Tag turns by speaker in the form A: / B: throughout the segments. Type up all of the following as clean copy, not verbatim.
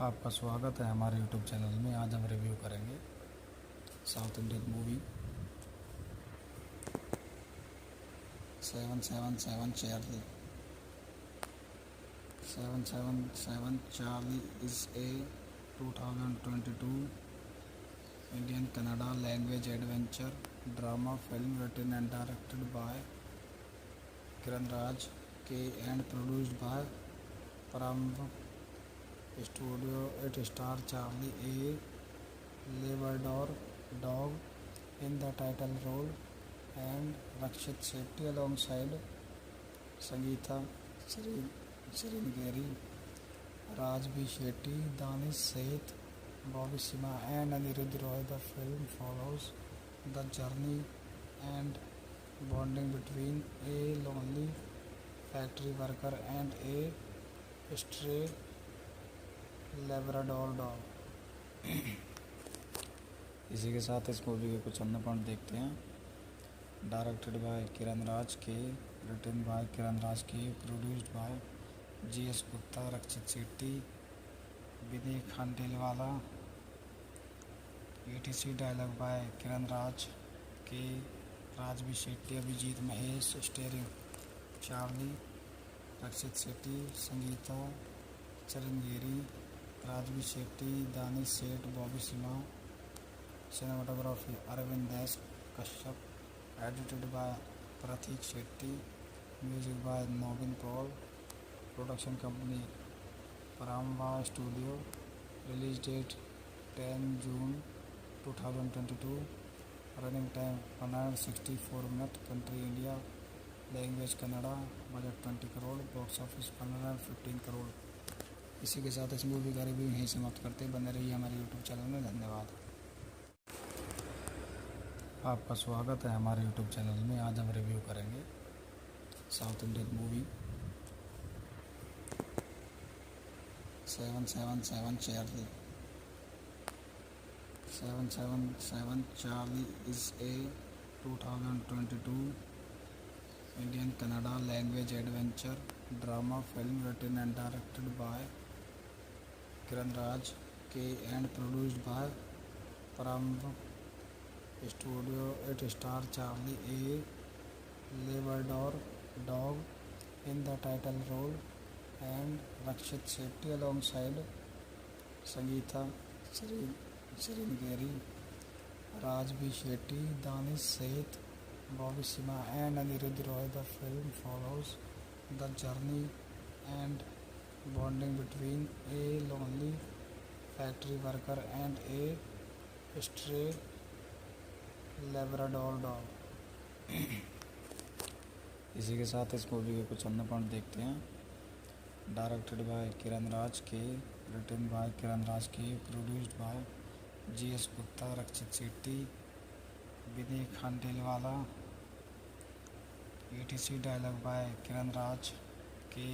A: आपका स्वागत है हमारे YouTube चैनल में। आज हम रिव्यू करेंगे south Indian movie 777 Charlie. 777 Charlie is a 2022 Indian Kannada language adventure drama film written and directed by Kiran Raj K and produced by Paramv Studio. It stars Charlie, a Labrador dog, in the title role, and Rakshit Shetty alongside Sangeeta Sringeri, Raj B. Shetty, Danish Seth, Bobby Sima, and Anirudh Roy. The film follows the journey and bonding between a lonely factory worker and a stray Labrador dog. इसी के साथ इस movie के कुछ अन्य point देखते हैं। Directed by Kiran Raj के, written by Kiran Raj K, produced by GS Gupta, Rakshit Shetty, Vinay Khandelwala. ETC dialogue by Kiran Raj K, Raj B Shetty, Abhijit Mahesh. Starring Charlie, Rakshit Shetty, Sangeetha चरंगेरी, Raj B Shetty, Danish Sait, Bobby Simha. Cinematography Arvind S Kashyap. Edited by Prateek Shetty. Music by Naveen Paul. Production company Paramba studio. Release date 10 June 2022। Running time 164 minute. Country India, language Kannada. Budget 20 crore. Box office 115 crore. इसी के साथ इस movie का review यहीं समाप्त करते। बने रहिए हमारे YouTube चैनल में। धन्यवाद। आपका स्वागत है हमारे YouTube चैनल में। आज हम रिव्यू करेंगे south Indian movie 777 Charlie. 777 Charlie is a 2022 Indian Kannada language adventure drama film written and directed by Kiran Raj K and produced by Paramv Studio. It stars Charlie, a Labrador dog, in the title role, and Rakshit Shetty alongside Sangeeta Sringeri, Raj B. Shetty, Danish Seth, Bobby Sima, and Anirudh Roy. The film follows the journey and bonding between a lonely factory worker and a stray Labrador dog. इसी के साथ इस movie के कुछ अन्य point देखते हैं। Directed by Kiran Raj के, written by Kiran Raj K, produced by GS Gupta, Rakshit Shetty, Vinay Khandelwala. ETC dialogue by Kiran Raj K,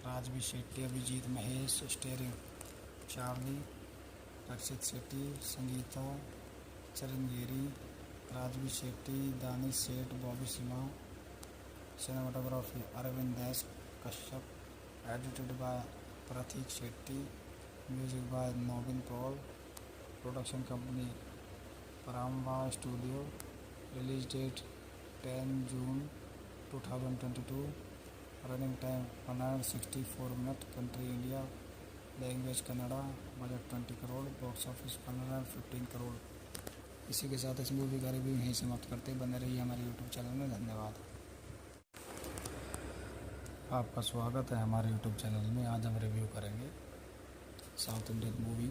A: Raj B Shetty, Abhijit Mahesh. Starring Charlie, Rakshit Shetty, Sangeetha चरंगेरी, Raj B Shetty, Danish Sait, Bobby Simha. Cinematography Arvind S Kashyap. Edited by Prateek Shetty. Music by Naveen Paul. Production company Paramba studio. Release date 10 June 2022। Running time 164 minute. Country India, language Kannada. Budget 20 crore. Box office 115 crore. इसी के साथ इस movie का review यहीं समाप्त करते। बने रहिए हमारे YouTube चैनल में। धन्यवाद। आपका स्वागत है हमारे YouTube चैनल में। आज हम रिव्यू करेंगे south Indian movie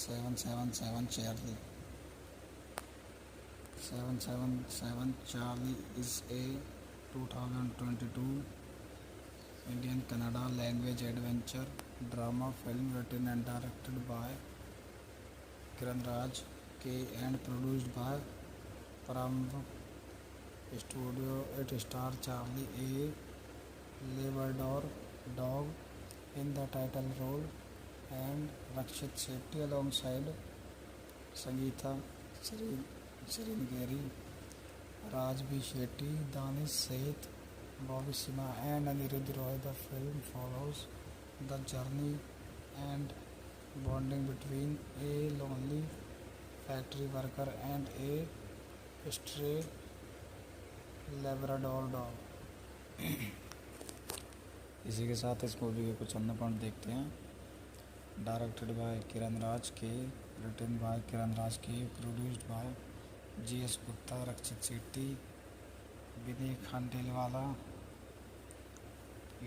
A: 777 Charlie. 777 Charlie is a 2022 Indian Kannada language adventure drama film written and directed by Kiran Raj K and produced by Paramv Studio. It stars Charlie, a Labrador dog, in the title role, and Rakshit Shetty alongside Sangeeta Sringeri, Raj B. Shetty, Danish Seth, Bobby Sima and Anirudh Roy. The film follows the journey and bonding between a lonely factory worker and a stray Labrador dog. इसी के साथ इस movie के कुछ अन्य point देखते हैं। Directed by Kiran Raj के, written by Kiran Raj K, produced by GS Gupta, Rakshit Shetty, Vinay Khandelwala.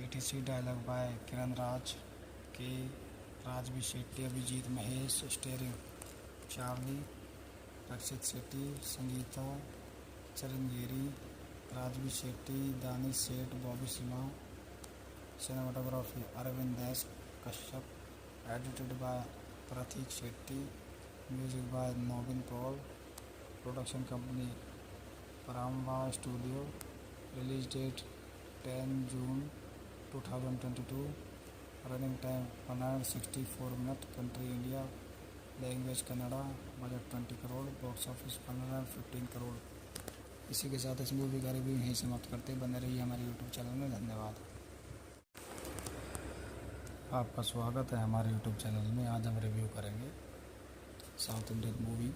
A: ETC dialogue by Kiran Raj K, Raj B Shetty, Abhijit Mahesh, starring Charlie, Rakshit Shetty, Sangeetha चरंगेरी, Raj B Shetty, Danish Sait, Bobby Simha. Cinematography Arvind S Kashyap, edited by Prateek Shetty, music by Naveen Paul, production company Paramvah studio, release date 10 June 2022, running time 164 minute, country India, language Kannada, budget 20 crore, box office 115 crore. इसी के साथ इस movie का review यहीं समाप्त करते, बने रहिए हमारे यूट्यूब चैनल में। धन्यवाद। आपका स्वागत है हमारे यूट्यूब चैनल में। आज हम रिव्यू करेंगे south Indian movie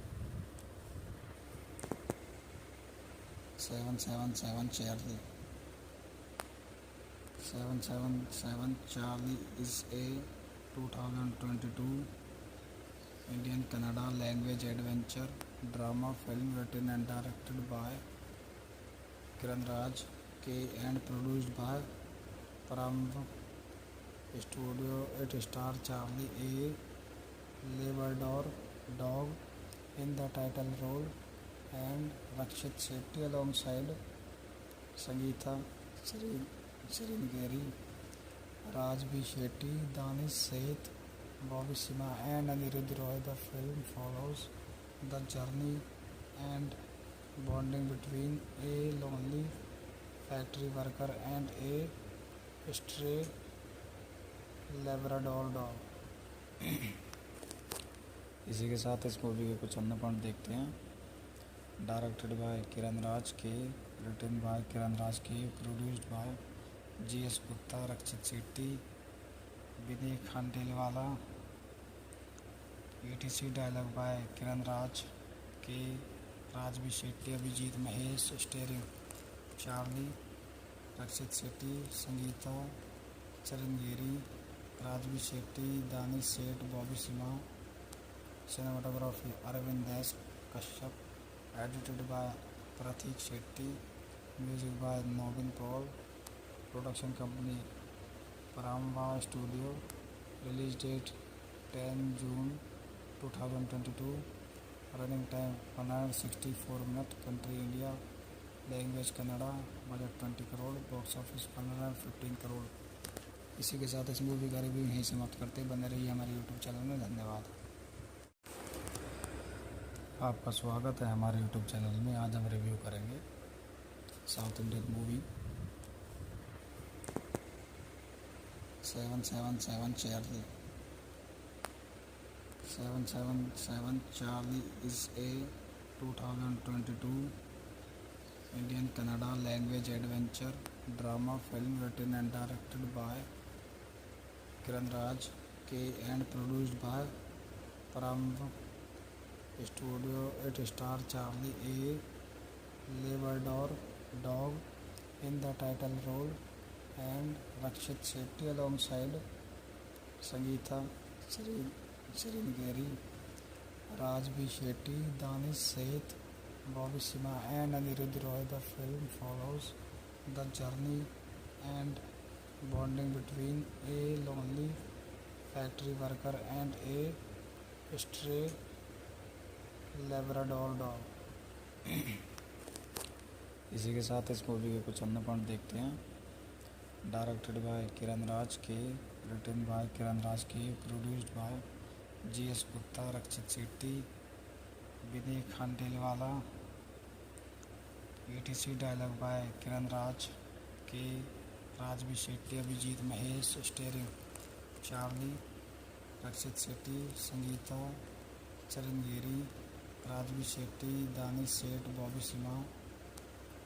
A: 777 Charlie. 777 Charlie is a 2022 Indian Kannada language adventure drama film written and directed by Kiran Raj K and produced by Paramv Studio. It stars Charlie, a Labrador dog, in the title role, and Rakshit Shetty alongside Sangeeta Sringeri, Rajvi Shetty, Danish Seth, Bobby Sima and Anirudh Roy. The film follows the journey and bonding between a lonely factory worker and a stray Labrador dog. इसी के साथ इस movie के कुछ अन्य point देखते हैं। Directed by Kiran Raj के, written by Kiran Raj K, produced by GS Gupta, Rakshit Shetty, Vinay Khandelwala. ETC dialogue by Kiran Raj K, Raj B Shetty, Abhijit Mahesh, starring Charlie, Rakshit Shetty, Sangeetha चरंगेरी, Raj B Shetty, Danish Sait, Bobby Simha. Cinematography Arvind S Kashyap, edited by Prateek Shetty, music by Naveen Paul, production company Paramvah studio, release date 10 June 2022, running time 164 minute, country India, language Kannada, budget 20 crore, box office 115 crore. इसी के साथ इस movie का review यहीं समाप्त करते, बने रहिए हमारे यूट्यूब चैनल में। धन्यवाद। आपका स्वागत है हमारे यूट्यूब चैनल में। आज हम रिव्यू करेंगे south Indian movie 777 Charlie. 777 Charlie is a 2022 Indian Kannada language adventure drama film written and directed by Kiran Raj K and produced by Paramv Studio. It stars Charlie, a Labrador dog, in the title role, and Rakshit Shetty alongside Sangeeta Sringeri, Rajvi Shetty, Danish Seth, Bobby Sima and Anirudh Roy. The film follows the journey and bonding between a lonely factory worker and a stray Labrador dog. इसी के साथ इस movie के कुछ अन्य point देखते हैं। Directed by Kiran Raj के, written by Kiran Raj K, produced by GS Gupta, Rakshit Shetty, Vinay Khandelwala. ETC dialogue by Kiran Raj K, Raj B Shetty, Abhijit Mahesh, starring Charlie, Rakshit Shetty, Sangeetha चरंगेरी, Raj B Shetty, Danish Sait, Bobby Simha.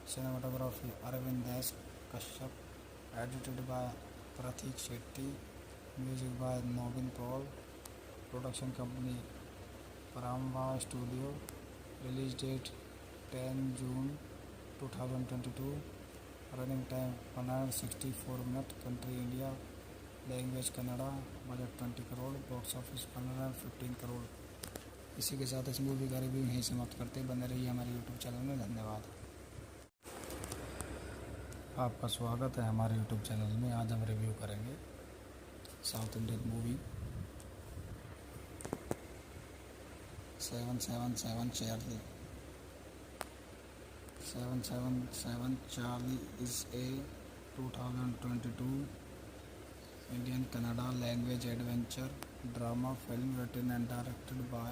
A: Cinematography Arvind S Kashyap, edited by Pratik Shetty, music by Nobin Paul, production company Paramva Studio, release date 10 June 2022, running time 164 minutes, country India, language Kannada, budget 20 crore, box office 115 crore. इसी के साथ इस movie का review यहीं समाप्त करते, बने रहिए हमारे यूट्यूब चैनल में। धन्यवाद। आपका स्वागत है हमारे यूट्यूब चैनल में। आज हम रिव्यू करेंगे south Indian movie 777 Charlie. 777 Charlie is a 2022 Indian Kannada language adventure drama film written and directed by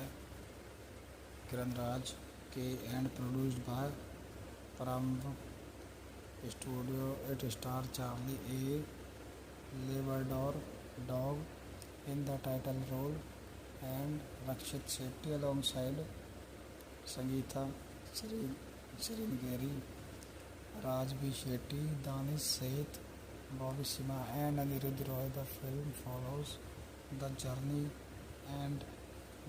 A: Kiran Raj K and produced by Paramv Studio. It stars Charlie A. Labrador dog in the title role and Rakshit Shetty alongside Sangeeta Sringeri, Raj B. Shetty, Danish Seth, Bobby Sima and Anirudh Roy. The film follows the journey and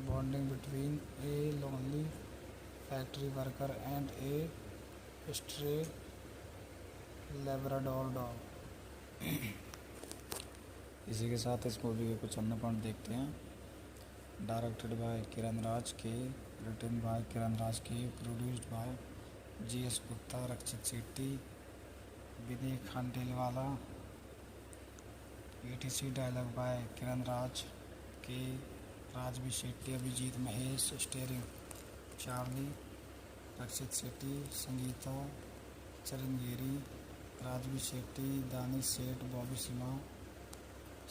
A: bonding between a lonely factory worker and a stray Labrador dog. इसी के साथ इस movie के कुछ अन्य point देखते हैं। Directed by Kiran Raj के, written by Kiran Raj K, produced by GS Gupta, Rakshit Shetty, Vinay Khandelwala. ETC dialogue by Kiran Raj K, Raj B Shetty, Abhijit Mahesh. Starring Charlie, Rakshit Shetty, Sangeetha चरंगेरी, Raj B Shetty, Danish Sait, Bobby Simha.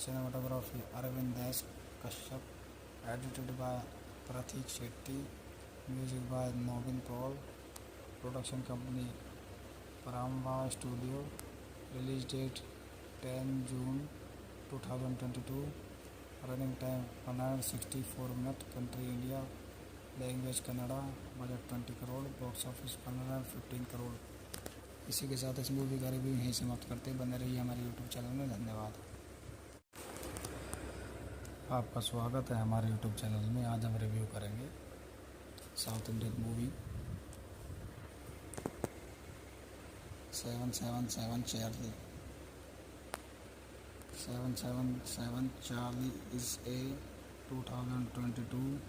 A: Cinematography Arvind S Kashyap, edited by Prateek Shetty, music by Nobin Paul, production company Paramvah studio, release date 10 June 2022, running time 164 minute, country India, language Kannada, budget 20 crore, box office 115 crore. इसी के साथ इस movie का review यहीं समाप्त करते, बने रहिए हमारे यूट्यूब चैनल में। धन्यवाद। आपका स्वागत है हमारे यूट्यूब चैनल में। आज हम रिव्यू करेंगे south Indian movie 777 Charlie. 777 Charlie is a 2022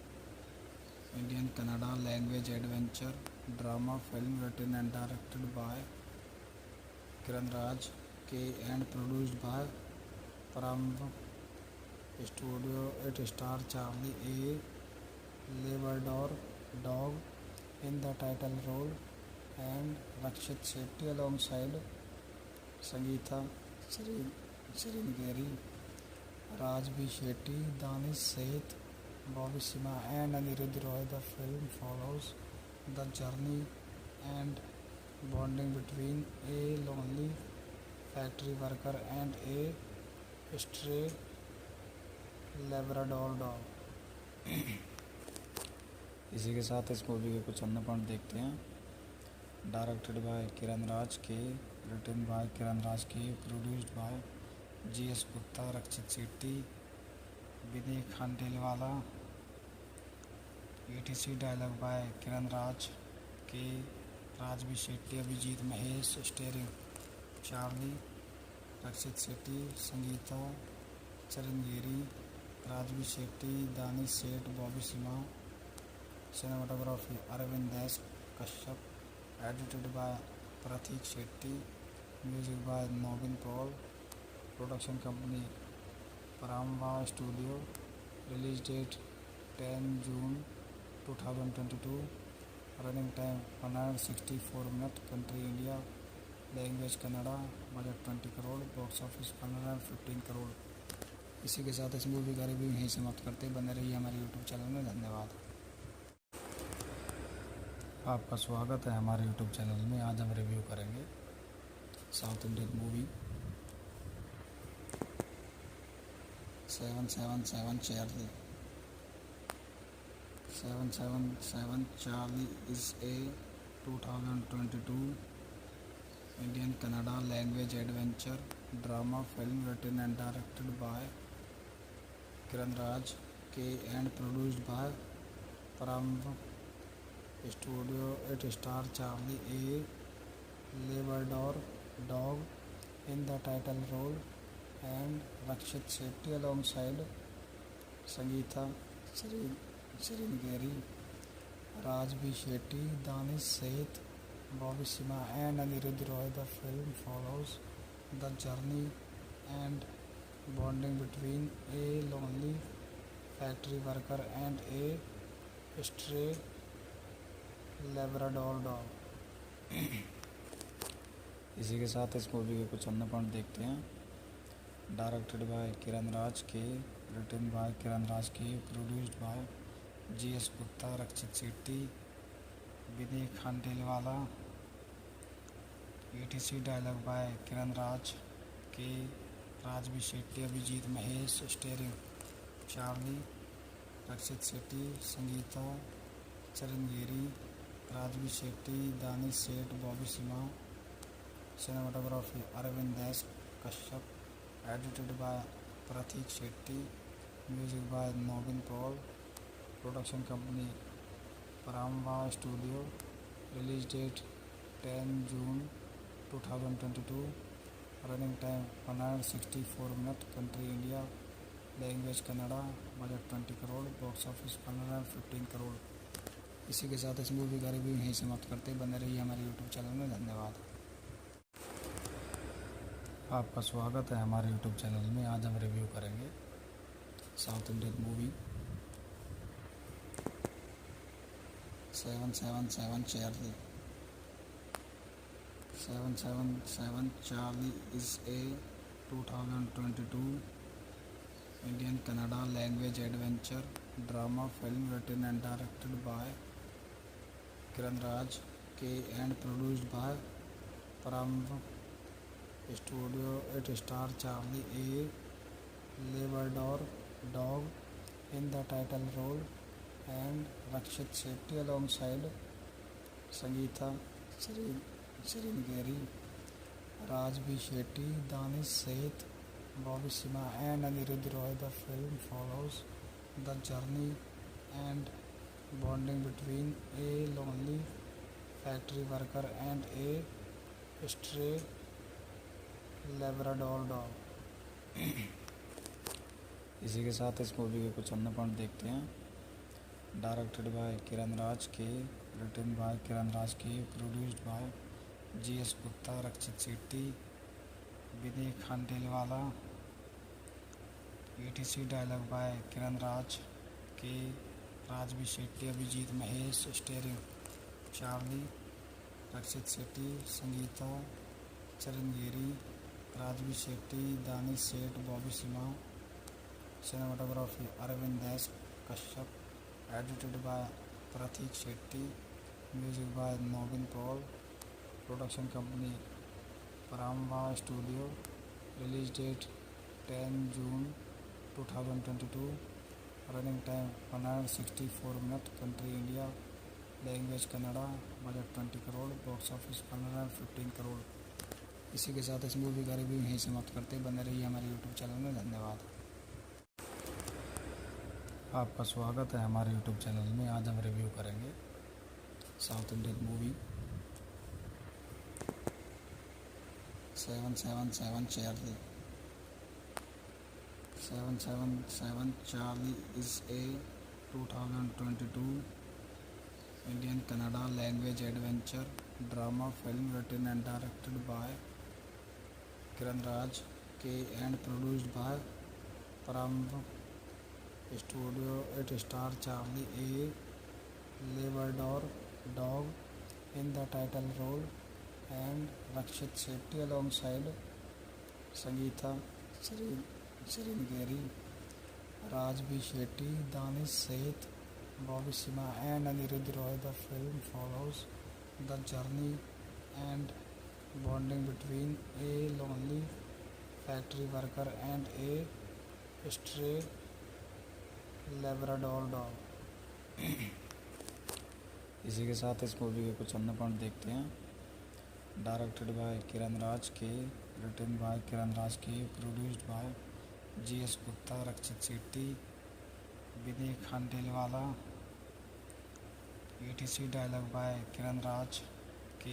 A: Indian Kannada language adventure drama film written and directed by Kiran Raj K and produced by Paramv Studio. It stars Charlie A. Labrador dog in the title role and Rakshit Shetty alongside Sangeeta Sringeri, Raj B. Shetty, Danish Seth, Bobby Sima and Anirudh Roy. The film follows the journey and bonding between a lonely factory worker and a stray Labrador dog. इसी के साथ इस movie के कुछ अन्य point देखते हैं। Directed by Kiran Raj के, written by Kiran Raj K, produced by GS Gupta, Rakshit Shetty, Vinay Khandelwala. ETC dialogue by Kiran Raj K, Raj B Shetty, Abhijit Mahesh. Starring Charlie, Rakshit Shetty, Sangeetha चरंगेरी, Raj B Shetty, Danish Sait, Bobby Simha. Cinematography Arvind S Kashyap, edited by Prateek Shetty, music by Nobin Paul, production company Paramvah studio, release date 10 June 2022, running time 164 minute, country India, language Kannada, budget 20 crore, box office 115 crore. इसी के साथ इस movie का review यहीं समाप्त करते, बने रहिए हमारे यूट्यूब चैनल में। धन्यवाद। आपका स्वागत है हमारे यूट्यूब चैनल में। आज हम रिव्यू करेंगे south Indian movie 777 Charlie. 777 Charlie is a 2022 Indian Kannada language adventure drama film written and directed by Kiran Raj K and produced by Paramv Studio. It stars Charlie A. Labrador Dog in the title role and Rakshit Shetty alongside Sangeeta Sringeri, Raj B. Shetty, Danish Seth, Bobby Sima and Anirudh Roy. The film follows the journey and bonding between a lonely factory worker and a stray Labrador dog. इसी के साथ इस movie के कुछ अन्य point देखते हैं। Directed by Kiran Raj के, written by Kiran Raj K, produced by GS Gupta, Rakshit Shetty, Vinay Khandelwala. ETC dialogue by Kiran Raj K, Raj B Shetty, Abhijit Mahesh, starring Charlie, Rakshit Shetty, Sangeetha चरंगेरी, Raj B Shetty, Danish Sait, Bobby Simha. Cinematography Arvind S Kashyap, edited by Prateek Shetty, music by Naveen Paul, production company Paramvah studio, release date 10 June 2022, running time 164 minute, country India, language Kannada, budget 20 crore, box office 115 crore. इसी के साथ इस movie का review यहीं समाप्त करते। बने रहिए हमारे यूट्यूब चैनल में। धन्यवाद। आपका स्वागत है हमारे यूट्यूब चैनल में। आज हम रिव्यू करेंगे south Indian movie 777 Charlie. 777 Charlie is a 2022 Indian Kannada language adventure drama film written and directed by Kiran Raj K and produced by Paramv Studio. It stars Charlie A. Labrador Dog in the title role and Rakshit Shetty alongside Sangeeta Sringeri, Raj B. Shetty, Danish Seth, Bobby Sima and Anirudh Roy. The film follows the journey and bonding between a lonely factory worker and a stray Labrador dog। इसी के साथ इस movie के कुछ अन्य point देखते हैं। Directed by Kiran Raj के, written by Kiran Raj K, produced by GS Gupta, Rakshit Shetty, Vinay Khandelwala. ETC dialogue by Kiran Raj K, Raj B Shetty, Abhijit Mahesh, starring Charlie, Rakshit Shetty, Sangeetha चरंगेरी, Raj B Shetty, Danish Sait, Bobby Simha. Cinematography Arvind S Kashyap, edited by Prateek Shetty, music by Naveen Paul, production company Paramvah studio, release date 10 June 2022, running time 164 minute, country India, language Kannada, budget 20 crore, box office 115 crore. इसी के साथ इस movie का review यहीं समाप्त करते। बने रहिए हमारे यूट्यूब चैनल में। धन्यवाद। आपका स्वागत है हमारे यूट्यूब चैनल में। आज हम रिव्यू करेंगे south Indian movie 777 Charlie. 777 Charlie is a 2022 Indian Kannada language adventure drama film written and directed by Kiran Raj K and produced by Paramv Studio. It stars Charlie A. Labrador Dog in the title role and Rakshit Shetty alongside Sangeeta Sringeri, Raj B. Shetty, Danish Seth, Bobby Sima and Anirudh Roy. The film follows the journey and bonding between a lonely factory worker and a stray Labrador dog। इसी के साथ इस movie के कुछ अन्य point देखते हैं। directed by Kiran Raj K, written by Kiran Raj K, produced by G.S. Gupta, Rakshit Shetty, Vinay Khandelwala, etc. Dialogue by Kiran Raj K,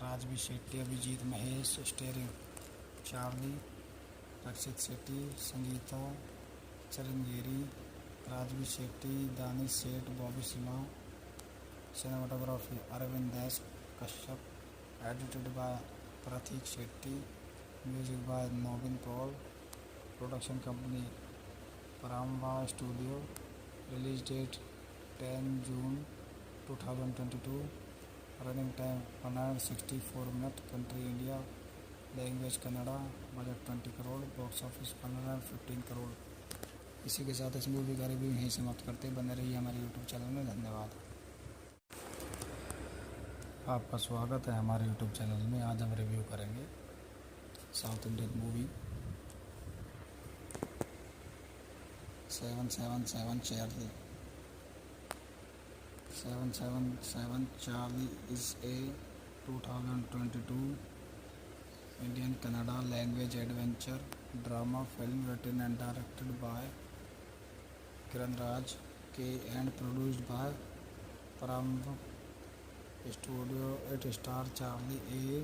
A: Rajvi Shetty, Abhijit Mahesh, starring Charlie, Rakshit Shetty, Sangeeta, Chirangiri, Rajvi Shetty, Danish Seth, Bobby Sima. Cinematography Arvind Das Kashyap. Edited by Pratik Shetty. Music by Nobin Paul. Production company Paramva Studio. Release date 10 June 2022. Running time 164 minutes. Country India. Language Kannada. Budget 20 crore. Box office 115 crore. इसी के साथ इस movie का review यहीं समाप्त करते हैं. बने रहिए हमारे यूट्यूब चैनल में. धन्यवाद. आपका स्वागत है हमारे यूट्यूब चैनल में. आज हम रिव्यू करेंगे south Indian movie 777 Charlie. 777 Charlie is a 2022 Indian Kannada language adventure drama film written and directed by Kiran Raj K and produced by Paramva Studio. It stars Charlie, a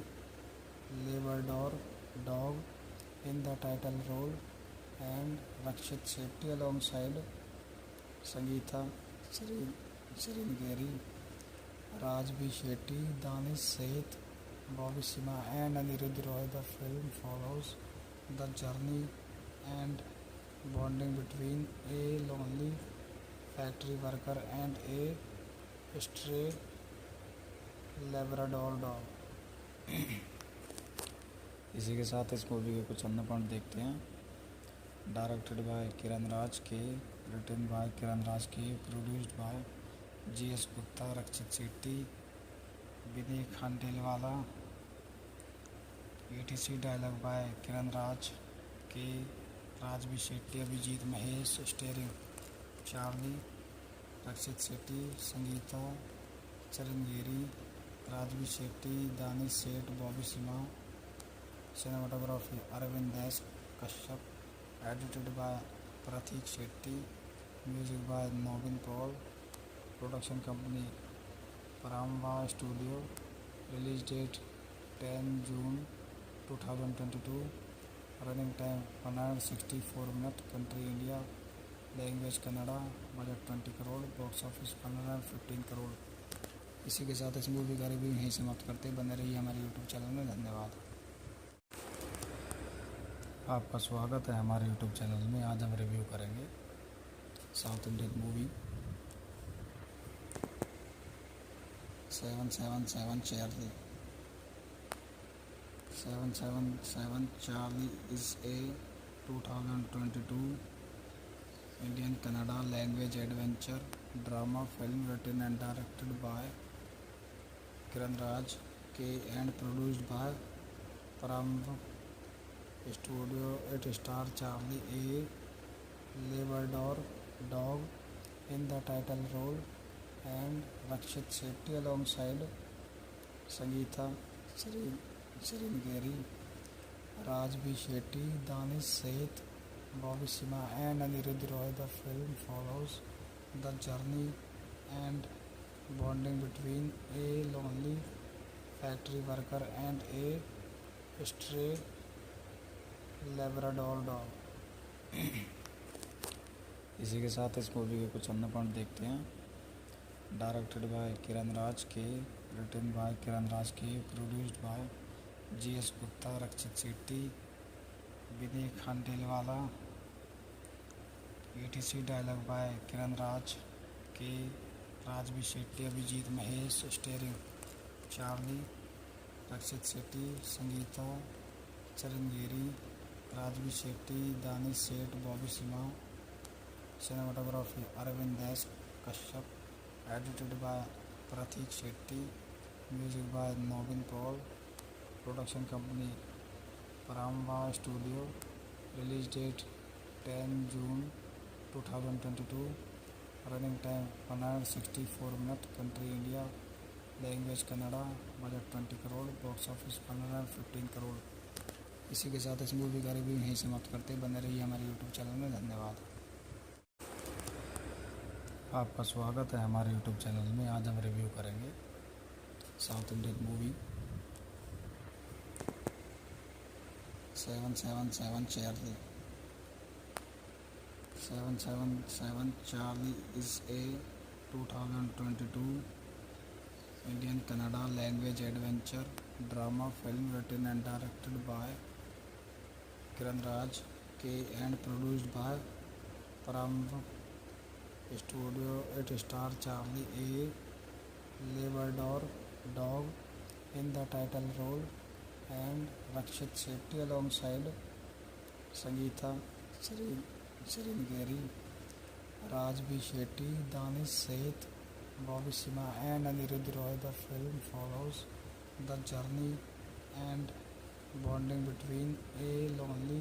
A: Labrador dog, in the title role, and Rakshit Shetty alongside Sangeeta Chirangiri, Rajvi Shetty, Danish Seth, Bobby Sima, and Anirudh Roy. The film follows the journey and bonding between a lonely factory worker and a stray Labrador dog. इसी के साथ इस movie के कुछ अन्य point देखते हैं. Directed by Kiran Raj के, written by Kiran Raj K, produced by G.S. Gupta, Rakshit Shetty, Vinay Khandelwala, etc. Dialogue by Kiran Raj K, Raj B Shetty, Abhijit Mahesh, starring Charlie, Rakshit Shetty, Sangeetha चरंगेरी, Raj B Shetty, Danish Sait, Bobby Simha. Cinematography Arvind Das Kashyap. Edited by Prateek Shetty. Music by Nobin Paul. Production company Paramvah studio. Release date 10 June 2022. Running time 164 minute. Country India. Language Kannada. Budget 20 crore. Box office 115 crore. इसी के साथ इस movie का review यहीं समाप्त करते हैं. बने रहिए हमारे यूट्यूब चैनल में. धन्यवाद. आपका स्वागत है हमारे यूट्यूब चैनल में. आज हम रिव्यू करेंगे south Indian movie 777 Charlie. 777 Charlie is a 2022 Indian Kannada language adventure drama film written and directed by Kiran Raj K and produced by Paramva Studio. It stars Charlie, a Labrador dog, in the title role, and Rakshit Shetty alongside Sangeeta Chirangiri, Rajvi Shetty, Danish Seth, Bobby Sima, and Anirudh Roy. The film follows the journey and bonding between a lonely factory worker and a stray Labrador dog. इसी के साथ इस movie के कुछ अन्य point देखते हैं. Directed by Kiran Raj के, written by Kiran Raj K, produced by G.S. Gupta, Rakshit Shetty, Vinay Khandelwala, etc. Dialogue by Kiran Raj K, Raj B Shetty, Abhijit Mahesh, starring Charlie, Rakshit Shetty, Sangeetha चरंगेरी, Raj B Shetty, Danish Sait, Bobby Simha. Cinematography Arvind Das Kashyap. Edited by Prateek Shetty. Music by Nobin Paul. Production company Paramvah studio. Release date 10 June 2022. Running time 164 minute. Country India. Language Kannada, budget 20 crore, box office 15 crore. इसी के साथ इस movie का review यहीं समाप्त करते हैं। बने रहिए हमारे यूट्यूब चैनल में। धन्यवाद। आपका स्वागत है हमारे यूट्यूब चैनल में। आज हम रिव्यू करेंगे south Indian movie 777 Charlie. 777 Charlie is a 2022 Indian Kannada language adventure drama film written and directed by Kiran Raj K and produced by Paramv Studio. It stars Charlie, a Labrador dog, in the title role, and Rakshit Shetty alongside Sangeeta Sringeri, Raj B. Shetty, Danish Seth, Bobby Sima, and Anirudh Roy. The film follows the journey and bonding between a lonely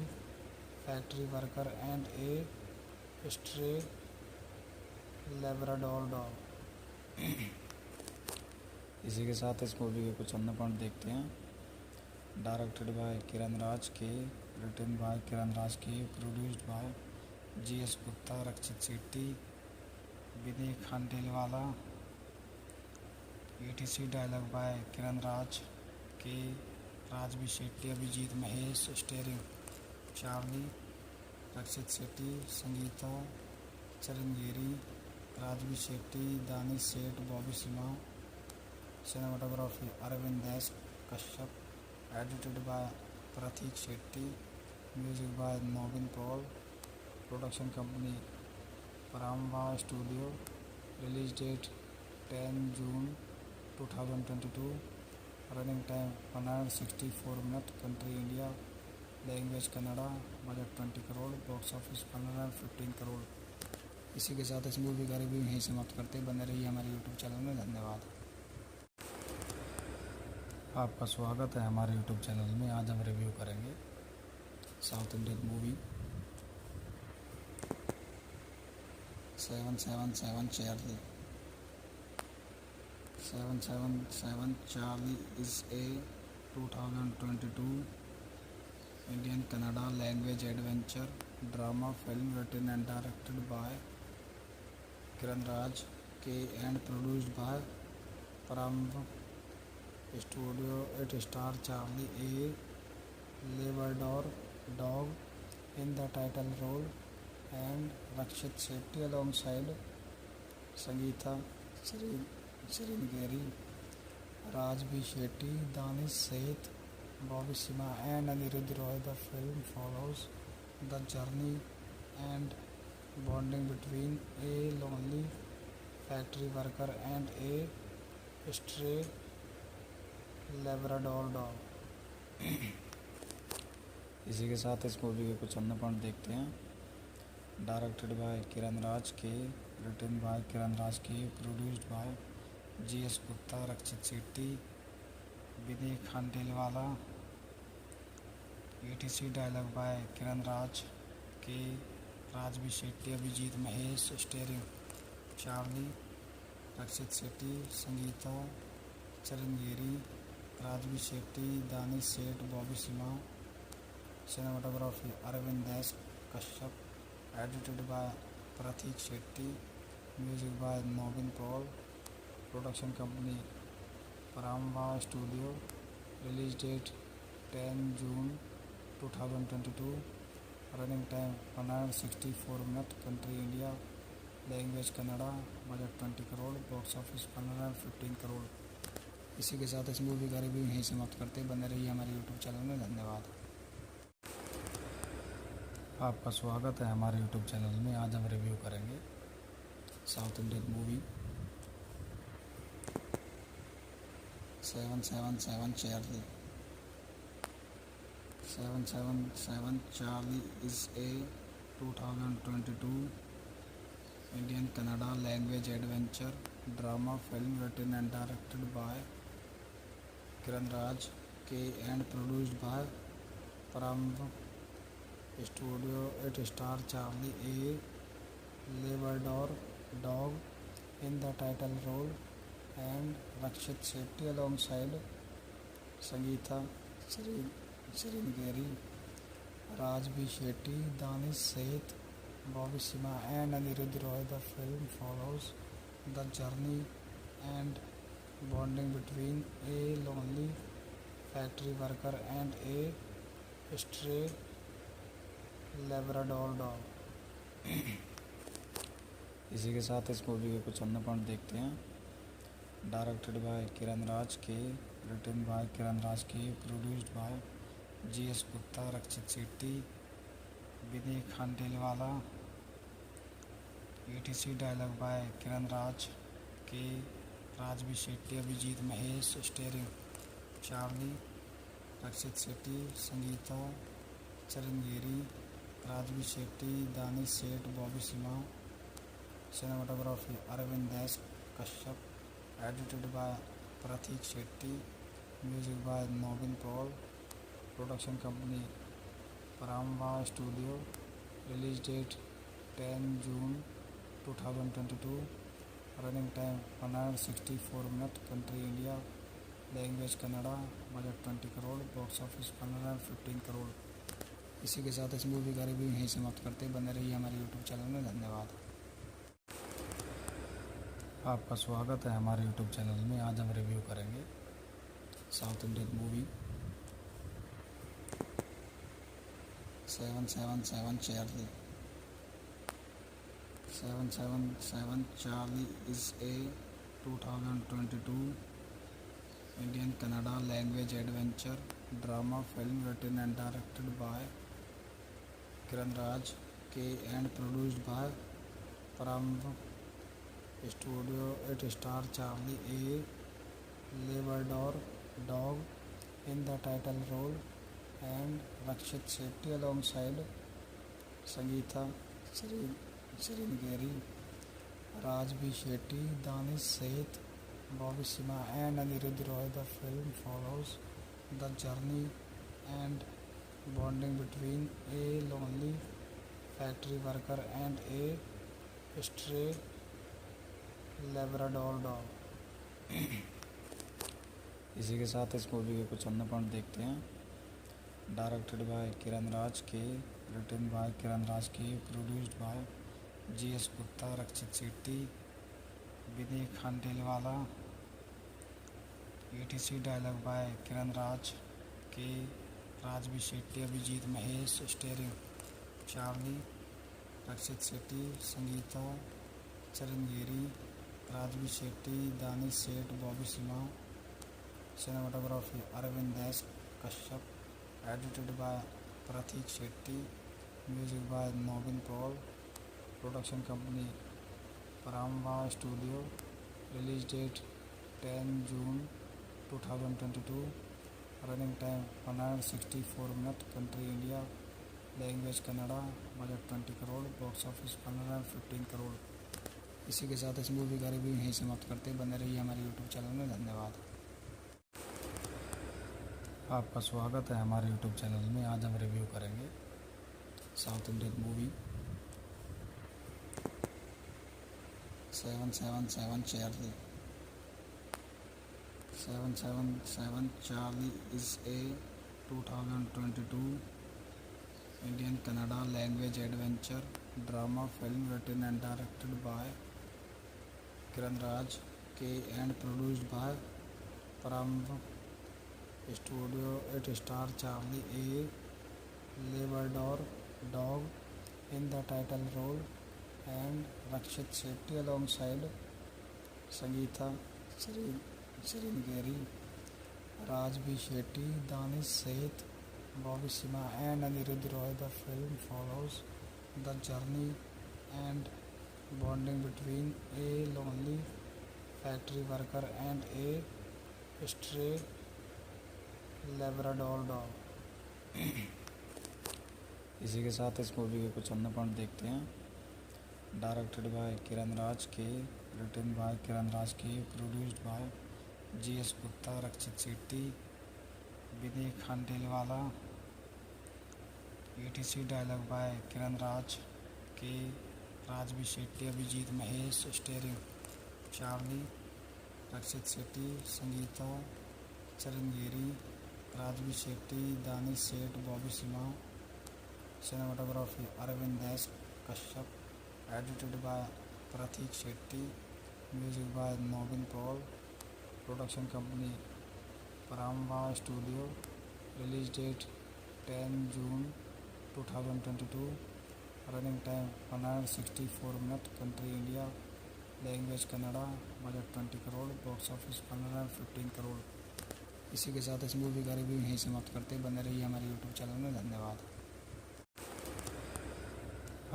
A: factory worker and a stray Labrador dog। इसी के साथ इस movie के कुछ अन्य point देखते हैं। Directed by Kiran Raj के, written by Kiran Raj K, produced by GS Gupta, Rakshit Shetty, Vinay Khandelwala. ETC dialogue by Kiran Raj K, Raj B Shetty, Abhijit Mahesh. Starring Charlie, Rakshit Shetty, Sangeetha चरंगेरी, Raj B Shetty, Danish Sait, Bobby Simha. Cinematography Arvind S Kashyap. Edited by Prateek Shetty. Music by Naveen Paul. Production company Paramvah studio. Release date 10 June 2022। Running time 164 minute. Country India. Language Kannada. Budget 20 crore, box office 15 crore. इसी के साथ इस movie का review यहीं समाप्त करते हैं। बने रहिए हमारे यूट्यूब चैनल में। धन्यवाद। आपका स्वागत है हमारे यूट्यूब चैनल में। आज हम रिव्यू करेंगे south Indian movie 777 Charlie. 777 Charlie is a 2022 Indian Kannada language adventure drama film written and directed by Kiran Raj K and produced by Paramv Studio. It stars Charlie, a Labrador dog, in the title role, and Rakshit Shetty alongside Sangeeta Sringeri, Raj B. Shetty, Danish Seth, Bobby Sima, and Anirudh Roy. The film follows the journey and bonding between a lonely factory worker and a stray Labrador dog। इसी के साथ इस movie के कुछ अन्य point देखते हैं। Directed by Kiran Raj के, written by Kiran Raj K, produced by GS Gupta, Rakshit Shetty, Vinay Khandelwala. ETC dialogue by Kiran Raj K, Raj B Shetty, Abhijit Mahesh. Starring Charlie, Rakshit Shetty, Sangeetha चरंगेरी, Raj B Shetty, Danish Sait, Bobby Simha. Cinematography Arvind S Kashyap. Edited by Prateek Shetty. Music by Naveen Paul. Production company Paramvah studio. Release date 10 June 2022। Running time 164 minute. Country India. Language Kannada. Budget 20 crore, box office 15 crore. इसी के साथ इस movie का review यहीं समाप्त करते हैं। बने रहिए हमारे यूट्यूब चैनल में। धन्यवाद। आपका स्वागत है हमारे यूट्यूब चैनल में। आज हम रिव्यू करेंगे south Indian movie 777 Charlie. 777 Charlie is a 2022 Indian Kannada language adventure drama film written and directed by Kiran Raj K and produced by Paramv Studio. It stars Charlie, a Labrador dog, in the title role, and Rakshit Shetty alongside Sangeetha Sringeri, Raj B. Shetty, Danish Seth, Bobby Sima and Anirudh Roy. The film follows the journey and bonding between a lonely factory worker and a stray Labrador dog. इसी के साथ इस movie के कुछ अन्य point देखते हैं। Directed by Kiran Raj के, written by Kiran Raj K, produced by GS Gupta, Rakshit Shetty, Vinay Khandelwala. ETC dialogue by Kiran Raj K, Raj B Shetty, Abhijit Mahesh, starring Charlie, Rakshit Shetty, Sangeetha चरंगेरी, Raj B Shetty, Danish Sait, Bobby Simha. Cinematography Arvind S Kashyap, edited by Prateek Shetty, music by Naveen Paul, production company Paramvah studio, release date 10 June 2022, running time 164 minute, country India, language Kannada, budget 20 crore, box office 115 crore. इसी के साथ इस movie का review यहीं समाप्त करते, बने रहिए हमारे यूट्यूब चैनल में। धन्यवाद। आपका स्वागत है हमारे यूट्यूब चैनल में। आज हम रिव्यू करेंगे south Indian movie 777 Charlie. 777 Charlie is a 2022 Indian Kannada language adventure drama film written and directed by Kiran Raj K and produced by Paramv Studio. It stars Charlie, a Labrador dog, in the title role, and Rakshit Shetty alongside Sangeetha Sringeri, Raj B. Shetty, Danish Seth, Bobby Sima and Anirudh Roy. The film follows the journey and bonding between a lonely factory worker and a stray Labrador dog। इसी के साथ इस movie के कुछ अन्य point देखते हैं। Directed by Kiran Raj के, written by Kiran Raj K, produced by GS Gupta, Rakshit Shetty, Vinay Khandelwala. ETC dialogue by Kiran Raj K, Raj B Shetty, Abhijit Mahesh, starring Charlie, Rakshit Shetty, Sangeetha चरंगेरी, Raj B Shetty, Danish Sait, Bobby Simha. Cinematography Arvind S Kashyap, edited by Prateek Shetty, music by Naveen Paul, production company Paramvah studio, release date 10 June 2022, running time 164 minute, country India, language Kannada, budget 20 crore, box office 115 crore. इसी के साथ इस movie का review यहीं समाप्त करते, बने रहिए हमारे यूट्यूब चैनल में। धन्यवाद। आपका स्वागत है हमारे यूट्यूब चैनल में। आज हम रिव्यू करेंगे south Indian movie 777 Charlie. 777 Charlie is a 2022 Indian Kannada language adventure drama film written and directed by Kiran Raj K and produced by Paramv Studio. It stars Charlie, a Labrador dog, in the title role, and Rakshit Shetty alongside Sangeetha Sringeri, Raj B. Shetty, Danish Seth, Bobby Sima and Anirudh Roy. The film follows the journey and bonding between a lonely factory worker and a stray Labrador dog। इसी के साथ इस movie के कुछ अन्य point देखते हैं। Directed by Kiran Raj के, written by Kiran Raj K, produced by GS Gupta, Rakshit Shetty, Vinay Khandelwala. ETC dialogue by Kiran Raj K, Raj B Shetty, Abhijit Mahesh, starring Charlie, Rakshit Shetty, Sangeetha चरंजीरी, Raj B Shetty, Danish Sait, Bobby Simha. Cinematography Arvind S Kashyap. Edited by Prateek Shetty. Music by Naveen Paul. Production company Paramba studio. Release date 10 June 2022। Running time 164 minute. Country India. Language Kannada. Budget 20 crore. Box office 115 crore. इसी के साथ इस movie का review यहीं समाप्त करते। बने रहिए हमारे यूट्यूब चैनल में। धन्यवाद।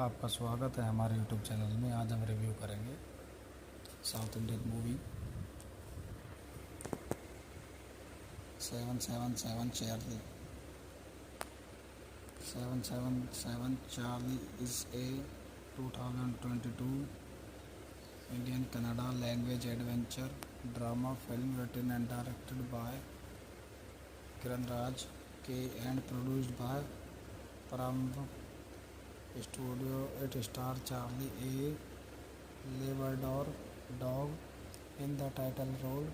A: आपका स्वागत है हमारे यूट्यूब चैनल में। आज हम रिव्यू करेंगे south Indian movie 777 Charlie. 777 Charlie is a 2022 Indian Kannada language adventure drama film written and directed by Kiran Raj K and produced by Paramv Studio. It stars Charlie, a Labrador dog, in the title role,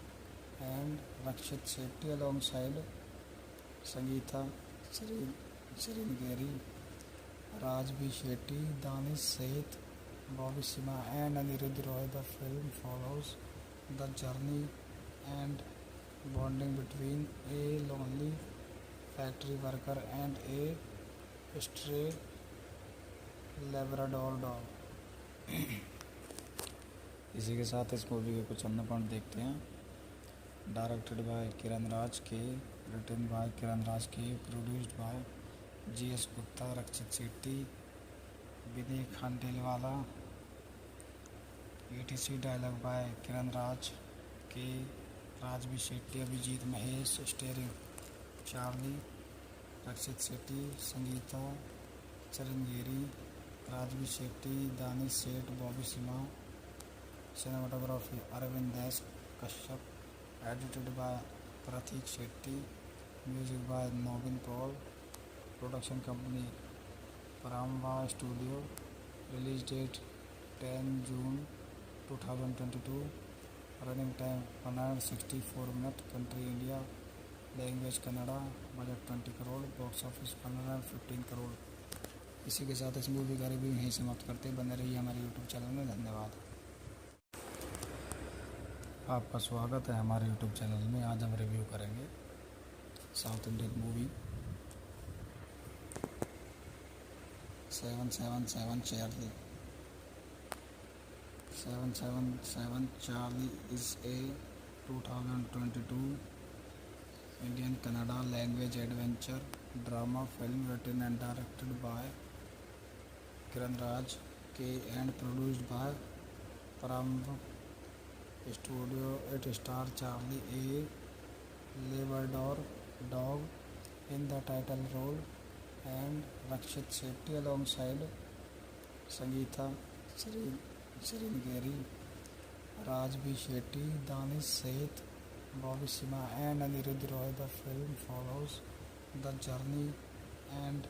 A: and Rakshit Shetty alongside Sangeeta Chirangeri, Rajvi Shetty, Danish Seth, Bobby Simha, and Anirudh Roy. The film follows the journey and bonding between a lonely factory worker and a stray Labrador dog. इसी के साथ इस movie के कुछ अन्य point देखते हैं। Directed by Kiran Raj के, written by Kiran Raj K, produced by GS Gupta, Rakshit Shetty, Vinay Khandelwala. ETC dialogue by Kiran Raj K, Raj B Shetty, Abhijit Mahesh. Starring Charlie, Rakshit Shetty, Sangeetha चरंजीरी, Raj B Shetty, Danish Sait, Bobby Simha. Cinematography Arvind S Kashyap. Edited by Prateek Shetty. Music by Naveen Paul. Production company Paramba studio. Release date 10 June 2022। Running time 164 minute. Country India. Language Kannada. Budget 20 crore. Box office 115 crore. इसी के साथ इस movie का review यहीं समाप्त करते। बने रहिए हमारे यूट्यूब चैनल में। धन्यवाद। आपका स्वागत है हमारे यूट्यूब चैनल में। आज हम रिव्यू करेंगे south Indian movie 777 Charlie. 777 Charlie is a 2022 Indian Kannada language adventure drama film written and directed by Kiran Raj K and produced by Paramv Studio. It stars Charlie, a Labrador dog, in the title role, and Rakshit Shetty alongside Sangeeta Chirangeri, Rajvi Shetty, Danish Seth, Bobby Simha, and Anirudh Roy. The film follows the journey and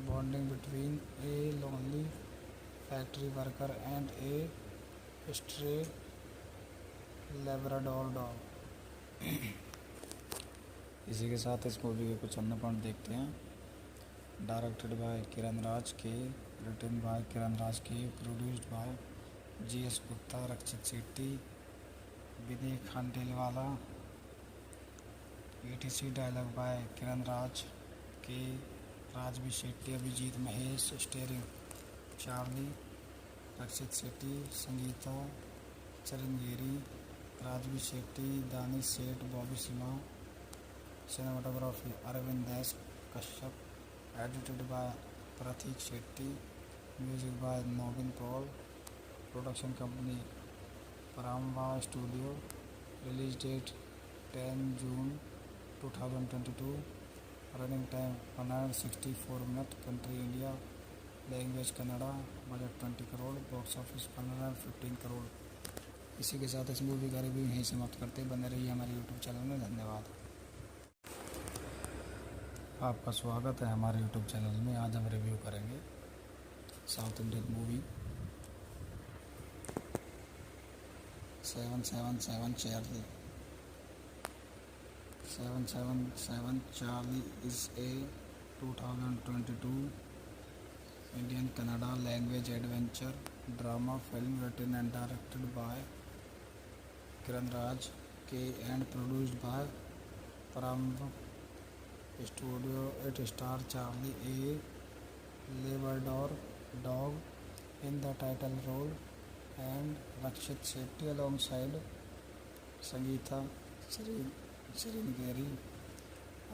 A: bonding between a lonely factory worker and a stray Labrador dog. इसी के साथ इस movie के कुछ अन्य point देखते हैं। Directed by Kiran Raj के, written by Kiran Raj K, produced by GS Gupta, Rakshit Shetty, Vinay Khandelwala. ETC dialogue by Kiran Raj K, Raj B Shetty, Abhijit Mahesh. Starring Charlie, Rakshit Shetty, Sangeetha चरंजीरी, Raj B Shetty, Danish Sait, Bobby Simha. Cinematography Arvind S Kashyap. Edited by Prateek Shetty. Music by Naveen Paul. Production company Paramba studio. Release date 10 June 2022। Running time 164 minute. Country India. Language Kannada. Budget 20 crore. Box office 115 crore. इसी के साथ इस movie का review यहीं समाप्त करते। बने रहिए हमारे यूट्यूब चैनल में। धन्यवाद। आपका स्वागत है हमारे यूट्यूब चैनल में। आज हम रिव्यू करेंगे south Indian movie 777 Charlie. 777 Charlie is a 2022 Indian Kannada language adventure drama film written and directed by Kiran Raj K and produced by Paramv Studio. It stars Charlie, a Labrador dog, in the title role, and Rakshit Shetty alongside Sangeeta Sringeri,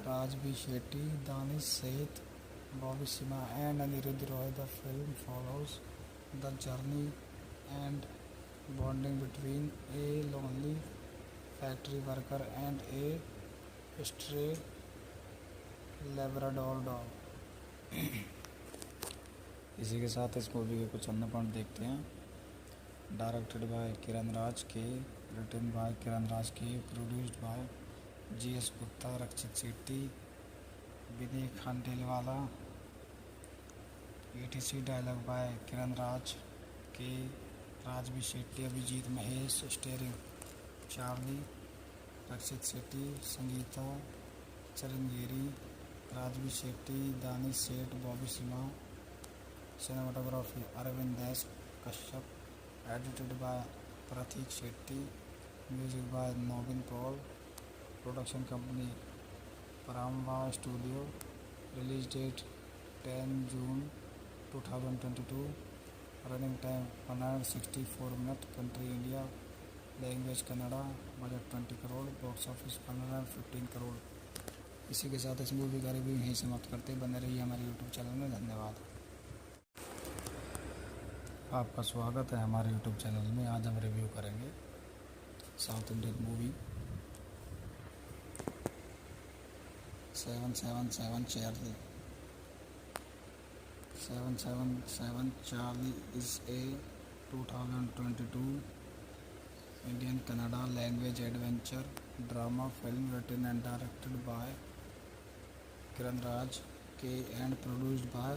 A: Raj B. Shetty, Danish Seth, Bobby Sima, and Anirudh Roy. The film follows the journey and bonding between a lonely factory worker and a stray Labrador dog. इसी के साथ इस movie के कुछ अन्य point देखते हैं। Directed by Kiran Raj के, written by Kiran Raj K, produced by GS Gupta, Rakshit Shetty, Vinay Khandelwala. ETC dialogue by Kiran Raj K, Raj B Shetty, Abhijit Mahesh, starring Charlie, Rakshit Shetty, Sangeetha चरंगेरी, Raj B Shetty, Danish Sait, Bobby Simha. Cinematography Arvind S Kashyap, edited by Prateek Shetty, music by Naveen Paul, production company Paramvah studio, release date 10 June 2022, running time 164 minute, country India, language Kannada, budget 20 crore, box office 115 crore. इसी के साथ इस movie का review यहीं समाप्त करते, बने रहिए हमारे यूट्यूब चैनल में। धन्यवाद। आपका स्वागत है हमारे यूट्यूब चैनल में। आज हम रिव्यू करेंगे south Indian movie 777 Charlie. 777 Charlie is a 2022 Indian Kannada language adventure drama film written and directed by Kiran Raj K and produced by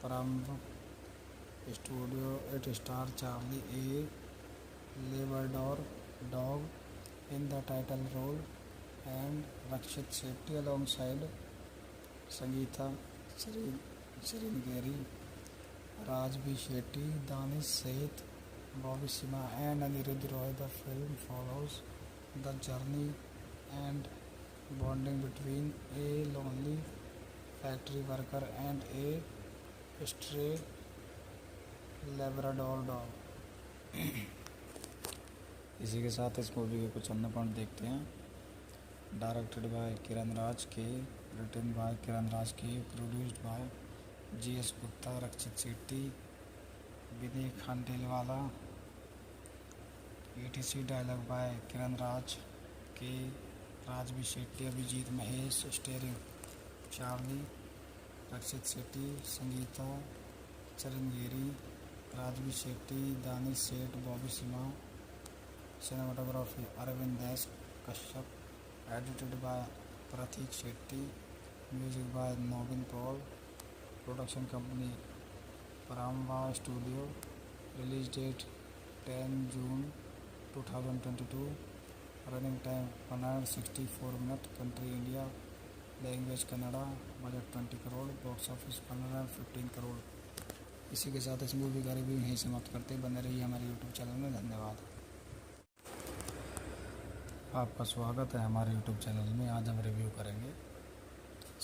A: Paramv Studio. It stars Charlie, a Labrador dog, in the title role, and Rakshit Shetty alongside Sangeeta Sringeri, Raj B. Shetty, Danish Seth, Bobby Sima, and Anirudh Roy. The film follows the journey and bonding between a lonely factory worker and a stray Labrador dog. इसी के साथ इस movie के कुछ अन्य point देखते हैं। Directed by Kiran Raj के, written by Kiran Raj K, produced by GS Gupta, Rakshit Shetty, Vinay Khandelwala. ETC dialogue by Kiran Raj K, Raj B Shetty, Abhijit Mahesh, starring Charlie, Rakshit Shetty, Sangeetha चरंगेरी, Raj B Shetty, Danish Sait, Bobby Simha. Cinematography Arvind S Kashyap, edited by Prateek Shetty, music by Naveen Paul, production company Paramvah studio, release date 10 June 2022, running time 164 minute, country India, language Kannada, budget 20 crore, box office 115 crore. इसी के साथ इस movie का review यहीं समाप्त करते, बने रहिए हमारे यूट्यूब चैनल में। धन्यवाद। आपका स्वागत है हमारे यूट्यूब चैनल में। आज हम रिव्यू करेंगे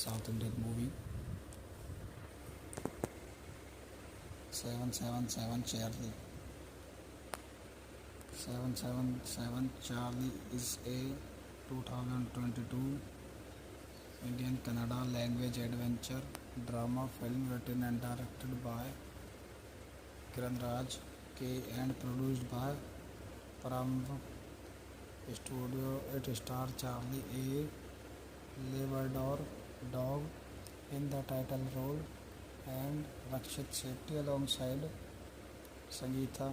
A: south Indian movie 777 Charlie. 777 Charlie is a 2022 Indian Kannada language adventure drama film written and directed by Kiran Raj K and produced by Paramv Studio. It stars Charlie, a Labrador dog, in the title role, and Rakshit Shetty alongside Sangeeta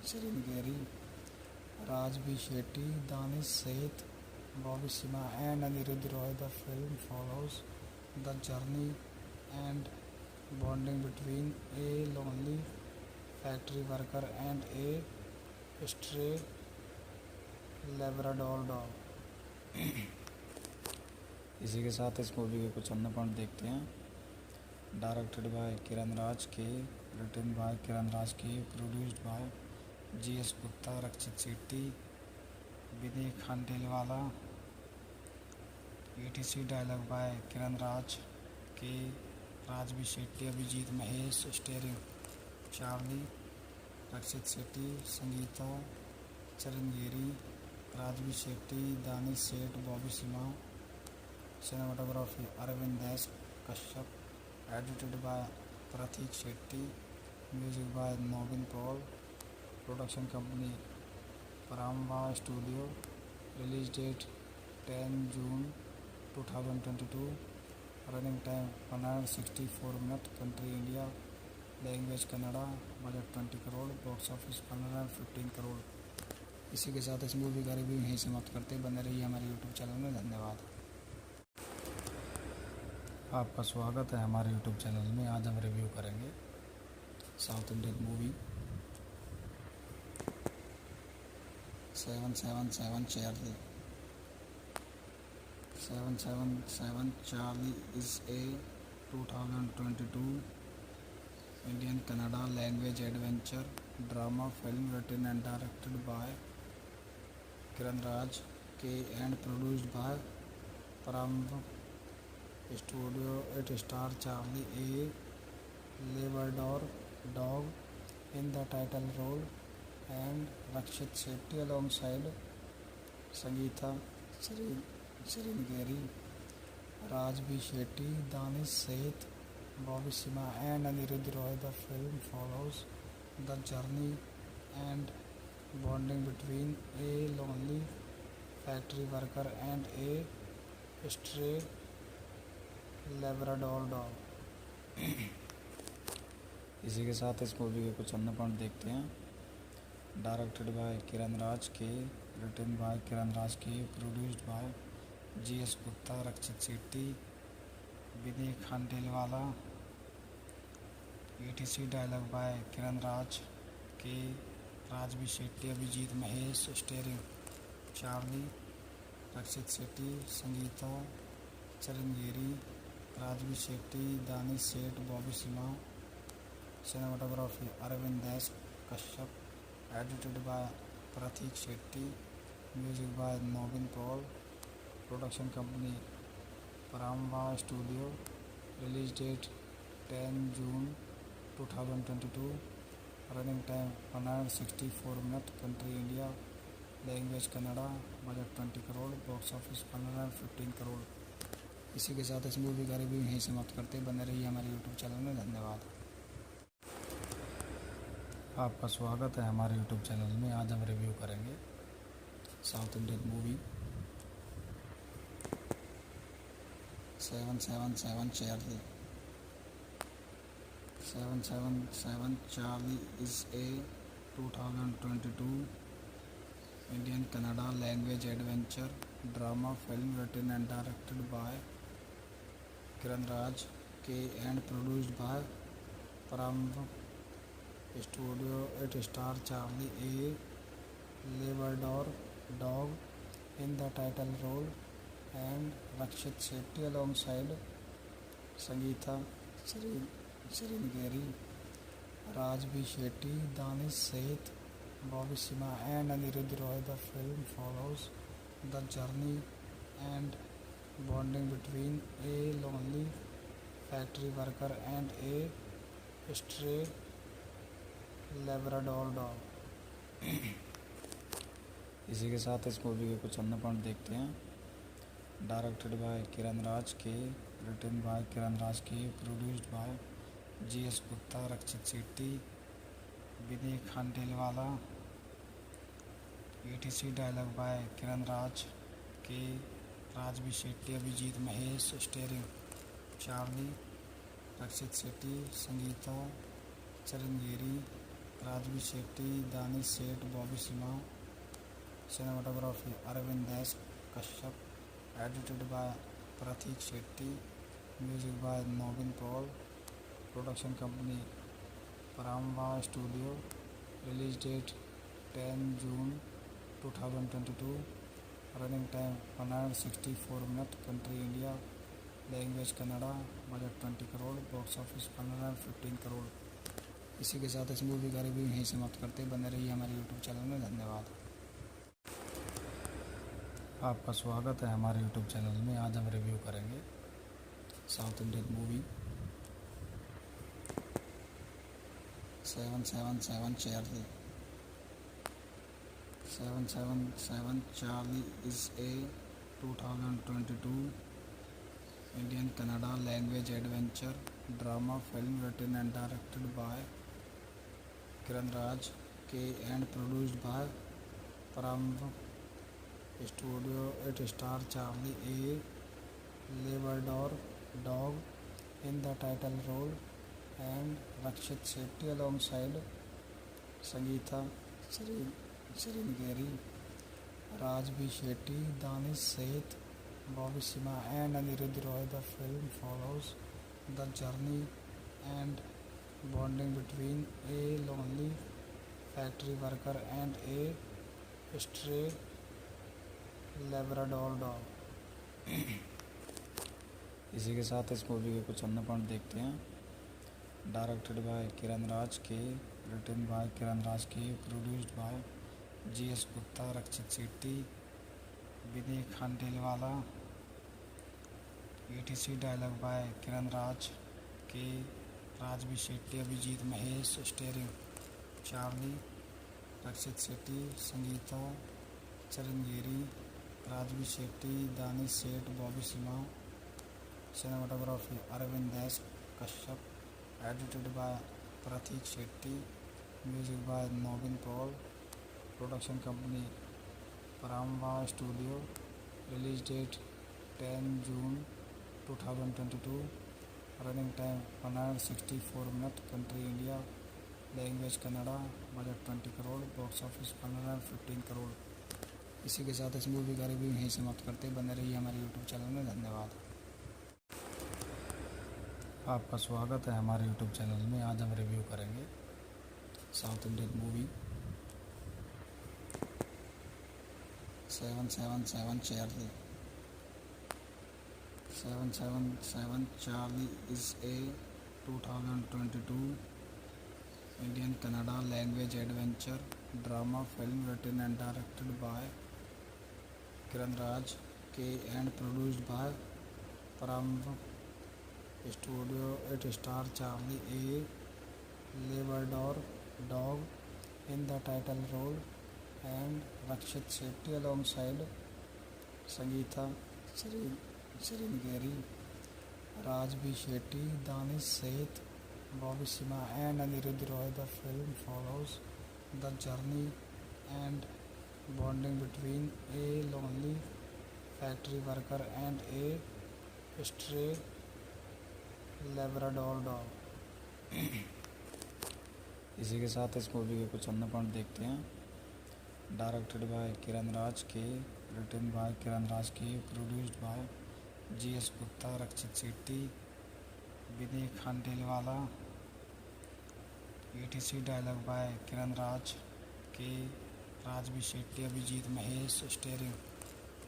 A: Sringeri, Raj B. Shetty, Danish Seth, Bobby Sima, and Anirudh Roy. The film follows the journey and bonding between a lonely factory worker and a stray Labrador dog. इसी के साथ इस movie के कुछ अन्य point देखते हैं। Directed by Kiran Raj के, written by Kiran Raj K, produced by GS Gupta, Rakshit Shetty, Vinay Khandelwala. ETC dialogue by Kiran Raj K, Raj B Shetty, Abhijit Mahesh, starring Charlie, Rakshit Shetty, Sangeetha Charangiri, Raj B Shetty, Danish Sait, Bobby Simha. Cinematography Arvind S Kashyap, edited by Prateek Shetty, music by Naveen Paul, production company Paramvah studio, release date 10 June 2022, running time 164 minute, country India, language Kannada, budget 20 crore, box office 115 crore. इसी के साथ इस movie का review यहीं समाप्त करते, बने रहिए हमारे यूट्यूब चैनल में। धन्यवाद। आपका स्वागत है हमारे यूट्यूब चैनल में। आज हम रिव्यू करेंगे south Indian movie 777 Charlie. 777 Charlie is a 2022 Indian Kannada language adventure drama film written and directed by Kiran Raj K and produced by Paramount Studio. It stars Charlie A. Labrador dog in the title role and Rakshit Shetty alongside Sangeeta Chirangiri, Rajvi Shetty, Danish Seth, Bobby Simha and Anirudh Roy. The film follows the journey and bonding between a lonely factory worker and a stray Labrador dog। इसी के साथ इस movie के कुछ अन्य point देखते हैं। Directed by Kiran Raj के, written by Kiran Raj K, produced by GS Gupta, Rakshit Shetty, Vinay Khandelwala. ETC dialogue by Kiran Raj K, Raj B Shetty, Abhijit Mahesh, starring Charlie, Rakshit Shetty, Sangeetha Charangiri, Raj B Shetty, Danish Sait, Bobby Simha. Cinematography Arvind S Kashyap, edited by Prateek Shetty, music by Naveen Paul, production company Paramvah studio, release date 10 June 2022, running time 164 minute, country India, language Kannada, budget 20 crore, box office 115 crore. इसी के साथ इस movie का review यहीं समाप्त करते, बने रहिए हमारे यूट्यूब चैनल में। धन्यवाद। आपका स्वागत है हमारे यूट्यूब चैनल में। आज हम रिव्यू करेंगे south Indian movie 777 Charlie. 777 Charlie is a 2022 Indian Kannada language adventure drama film written and directed by Kiran Raj K and produced by Paramount Studio. It stars Charlie A. Labrador dog in the title role and Rakshit Shetty alongside Sangeeta Chirangiri, Rajvi Shetty, Danish Seth, Bobby Simha and Anirudh Roy. The film follows the journey and bonding between a lonely factory worker and a stray Labrador dog। इसी के साथ इस movie के कुछ अन्य point देखते हैं। Directed by Kiran Raj के, written by Kiran Raj K, produced by GS Gupta, Rakshit Shetty, Vinay Khandelwala. ETC dialogue by Kiran Raj K, Raj B Shetty, Abhijit Mahesh, starring Charlie, Rakshit Shetty, Sangeetha Charangiri, Raj B Shetty, Danish Sait, Bobby Simha. Cinematography Arvind S Kashyap, edited by Prateek Shetty, music by Naveen Paul, production company Paramvah studio, release date 10 June 2022. Running time 164 minutes. Country India. Language Kannada. Budget 20 crore. Box office 115 crore. इसी के साथ इस movie का review यहीं समाप्त करते. बने रहिए हमारे यूट्यूब चैनल में. धन्यवाद. आपका स्वागत है हमारे यूट्यूब चैनल में. आज हम रिव्यू करेंगे south Indian movie 777 Charlie. 777 Charlie is a 2022 Indian Kannada language adventure drama film written and directed by Kiran Raj K and produced by Paramv Studio. It stars Charlie, a Labrador dog, in the title role, and Rakshit Shetty alongside Sangeeta Sringeri, Raj B. Shetty, Danish Seth, Bobby Sima and Anirudh Roy. The film follows the journey and bonding between a lonely factory worker and a stray Labrador dog. इसी के साथ इस movie के कुछ अन्य point देखते हैं. Directed by Kiran Raj के, written by Kiran Raj K, produced by GS Gupta, Rakshit Shetty, Vinay Khandelwala. ETC dialogue by Kiran Raj K, Raj B Shetty, Abhijit Mahesh. Starring Charlie, Rakshit Shetty, Sangeetha चरंगेरी, Raj B Shetty, Danish Sait, Bobby Simha. Cinematography Arvind S Kashyap. Edited by Prateek Shetty. Music by Naveen Paul. Production company Paramvah studio. Release date 10 June 2022. Running time 164 minute. Country India. Language Kannada. Budget 20 crore. Box office 115 crore. इसी के साथ इस movie का review यहीं समाप्त करते. बने रहिए हमारे यूट्यूब चैनल में. धन्यवाद. आपका स्वागत है हमारे यूट्यूब चैनल में. आज हम रिव्यू करेंगे south Indian movie 777 Charlie. 777 Charlie is a 2022 Indian Kannada language adventure drama film written and directed by Kiran Raj K and produced by Paramv Studio. It stars Charlie, a Labrador dog, in the title role, and Rakshit Shetty alongside Sangeeta Sringeri, Raj B. Shetty, Danish Seth, Bobby Sima and Anirudh Roy. The film follows the journey and bonding between a lonely factory worker and a stray Labrador dog. इसी के साथ इस movie के कुछ अन्य point देखते हैं. Directed by Kiran Raj के, written by Kiran Raj K, produced by GS Gupta, Rakshit Shetty, Vinay Khandelwala. ETC dialogue by Kiran Raj K, Raj B Shetty, Abhijit Mahesh. Starring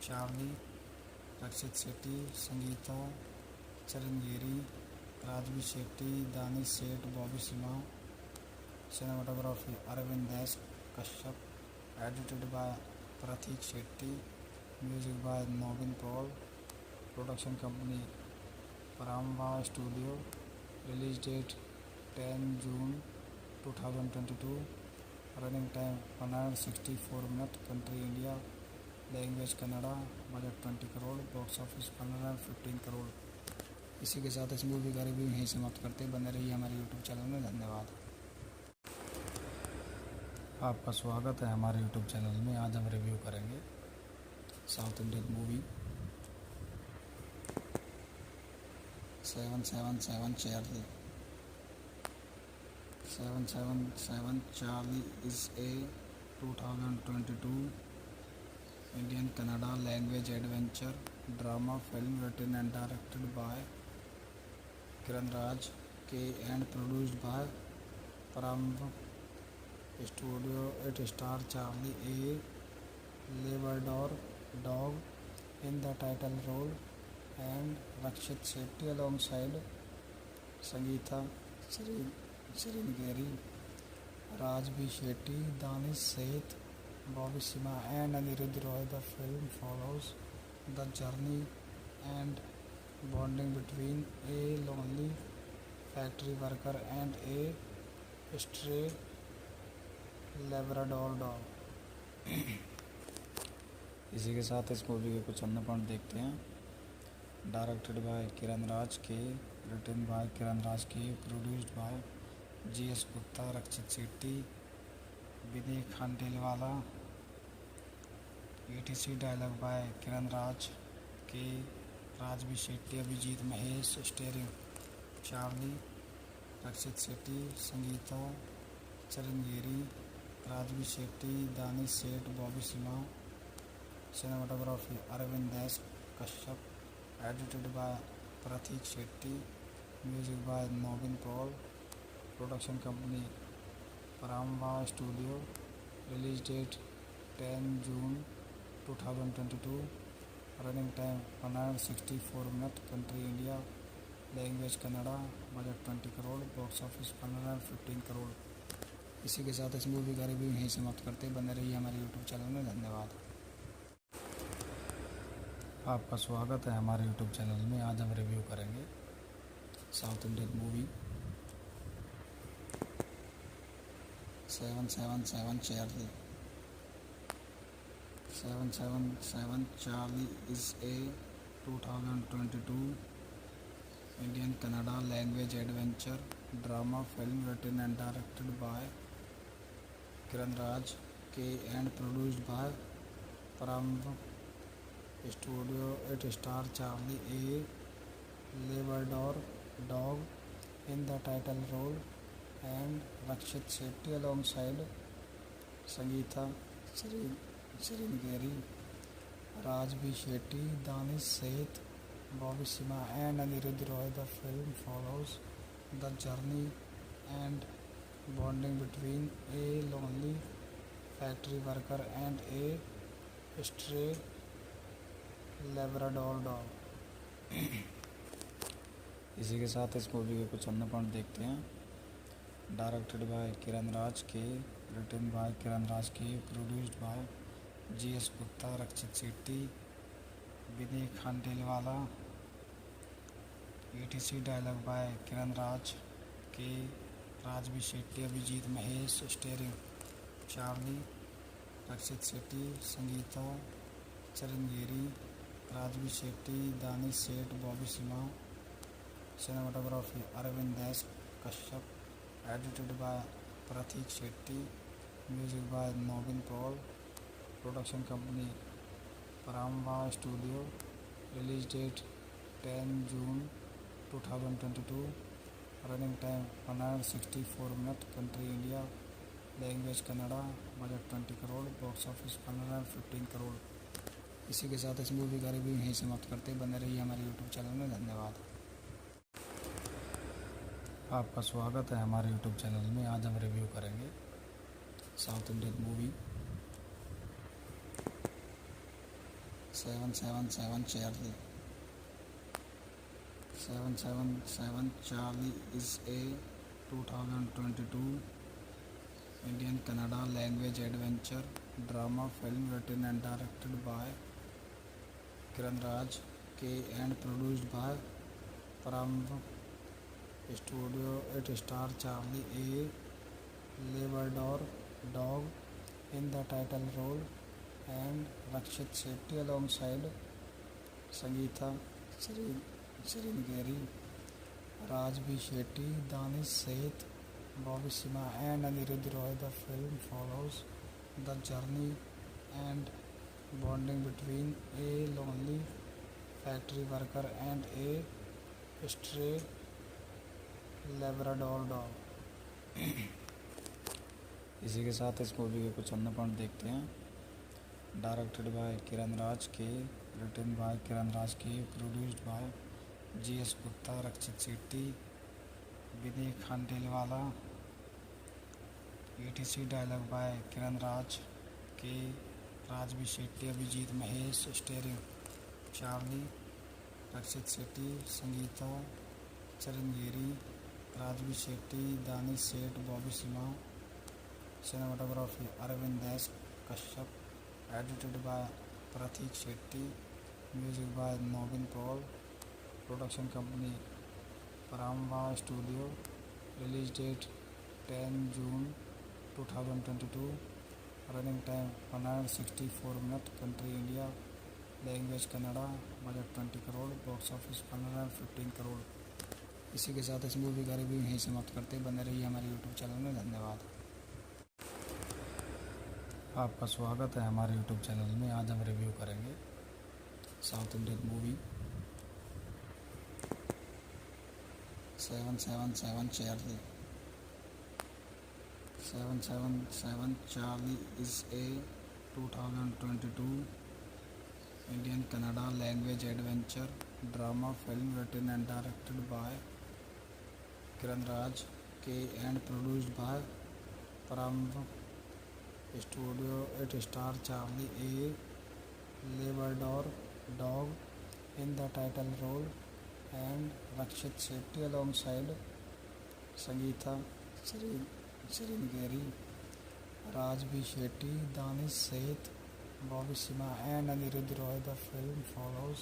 A: Charlie, Rakshit Shetty, Sangeetha चरंगेरी, Raj B Shetty, Danish Sait, Bobby Simha. Cinematography Arvind S Kashyap. Edited by Prateek Shetty. Music by Naveen Paul. Production company Paramvah studio. Release date 10 June 2022. Running time 164 minute. Country India. Language Kannada. Budget 20 crore. Box office 115 crore. इसी के साथ इस movie का review यहीं समाप्त करते. बने रहिए हमारे यूट्यूब चैनल में. धन्यवाद. आपका स्वागत है हमारे यूट्यूब चैनल में. आज हम रिव्यू करेंगे south Indian movie 777 Charlie. 777 Charlie is a 2022 Indian Kannada language adventure drama film written and directed by Kiran Raj K and produced by Paramv studio 8 star Charlie A Labrador dog in the title role and Rakshit Shetty alongside Sangeeta Sringeri, Raj B. Shetty, Danish Seth, Bobby Sima and Anirudh Roy. The film follows the journey and bonding between a lonely factory worker and a stray Labrador dog. इसी के साथ इस movie के कुछ अन्य point देखते हैं। Directed by Kiran Raj के, written by Kiran Raj K, produced by GS Gupta, Rakshit Shetty, Vinay Khandelwala. ETC dialogue by Kiran Raj K, Raj B Shetty, Abhijit Mahesh, starring Charlie, Rakshit Shetty, Sangeetha चरंगेरी, Raj B Shetty, Danish Sait, Bobby Simha. Cinematography Arvind S. Kashyap, edited by Pratik Shetty, music by Nobin Paul, production company Paramva Studio, release date 10 June 2022, running time 164 minutes, country India, language Kannada, budget 20 crore, box office 115 crore. इसी के साथ इस movie का review यहीं समाप्त करते। बने रहिए हमारे यूट्यूब चैनल में। धन्यवाद। आपका स्वागत है हमारे यूट्यूब चैनल में। आज हम रिव्यू करेंगे south Indian movie 777 Charlie. 777 Charlie is a 2022 Indian Kannada language adventure drama film written and directed by Kiran Raj K and produced by Paramva Studio 8 star Charlie A. Labrador dog in the title role and Rakshit Shetty alongside Sangeeta Sringeri, Raj B. Shetty, Danish Seth, Bobby Sima and Anirudh Roy. The film follows the journey and bonding between a lonely factory worker and a stray Labrador dog. इसी के साथ इस movie के कुछ अन्य point देखते हैं। Directed by Kiran Raj के, written by Kiran Raj K, produced by GS Gupta, Rakshit Shetty, Vinay Khandelwala. ETC dialogue by Kiran Raj K, Raj B Shetty, Abhijit Mahesh, starring Charlie, Rakshit Shetty, Sangeetha चरंगेरी, Raj B Shetty, Danish Sait, Bobby Simha. Cinematography Arvind S. Kashyap, edited by Pratik Shetty, music by Nobin Paul, production company Paramva Studio, release date 10 June 2022, running time 164 minutes, country India, language Kannada, budget 20 crore, box office 115 crore. इसी के साथ इस movie का review यहीं समाप्त करते। बने रहिए हमारे यूट्यूब चैनल में। धन्यवाद। आपका स्वागत है हमारे यूट्यूब चैनल में। आज हम रिव्यू करेंगे south Indian movie 777 Charlie. 777 Charlie is a 2022 Indian Kannada language adventure drama film written and directed by Kiran Raj K and produced by Paramva Studio 8 star Charlie A. Labrador dog in the title role and Rakshit Shetty alongside Sangeeta Sringeri, Raj B. Shetty, Danish Seth, Bobby Sima and Anirudh Roy. The film follows the journey and bonding between a lonely factory worker and a stray Labrador dog। इसी के साथ इस movie के कुछ अन्य point देखते हैं। Directed by Kiran Raj के, written by Kiran Raj K, produced by GS Gupta, Rakshit Shetty, Vinay Khandelwala. ETC dialogue by Kiran Raj K Raj B Shetty Abhijit Mahesh starring Charlie Rakshit Shetty Sangeetha चरंजीरी Raj B Shetty Danish Sait Bobby Simha cinematography Arvind S Kashyap edited by Prateek Shetty music by Naveen Paul production company Paramba studio release date 10 June 2022 running time 164 minute country India language Kannada budget 20 crore box office 115 crore. इसी के साथ इस movie का review यहीं समाप्त करते बने रहिए हमारे यूट्यूब चैनल में। धन्यवाद। आपका स्वागत है हमारे यूट्यूब चैनल में। आज हम रिव्यू करेंगे south Indian movie 777 Charlie. 777 Charlie is a 2022 Indian Kannada language adventure drama film written and directed by Kiran Raj K and produced by Paramv Studio. It stars Charlie, a Labrador dog, in the title role, and Rakshit Shetty alongside Sangeeta Chirangeri, Rajvi Shetty, Danish Seth, Bobby Simha and Anirudh Roy. The film follows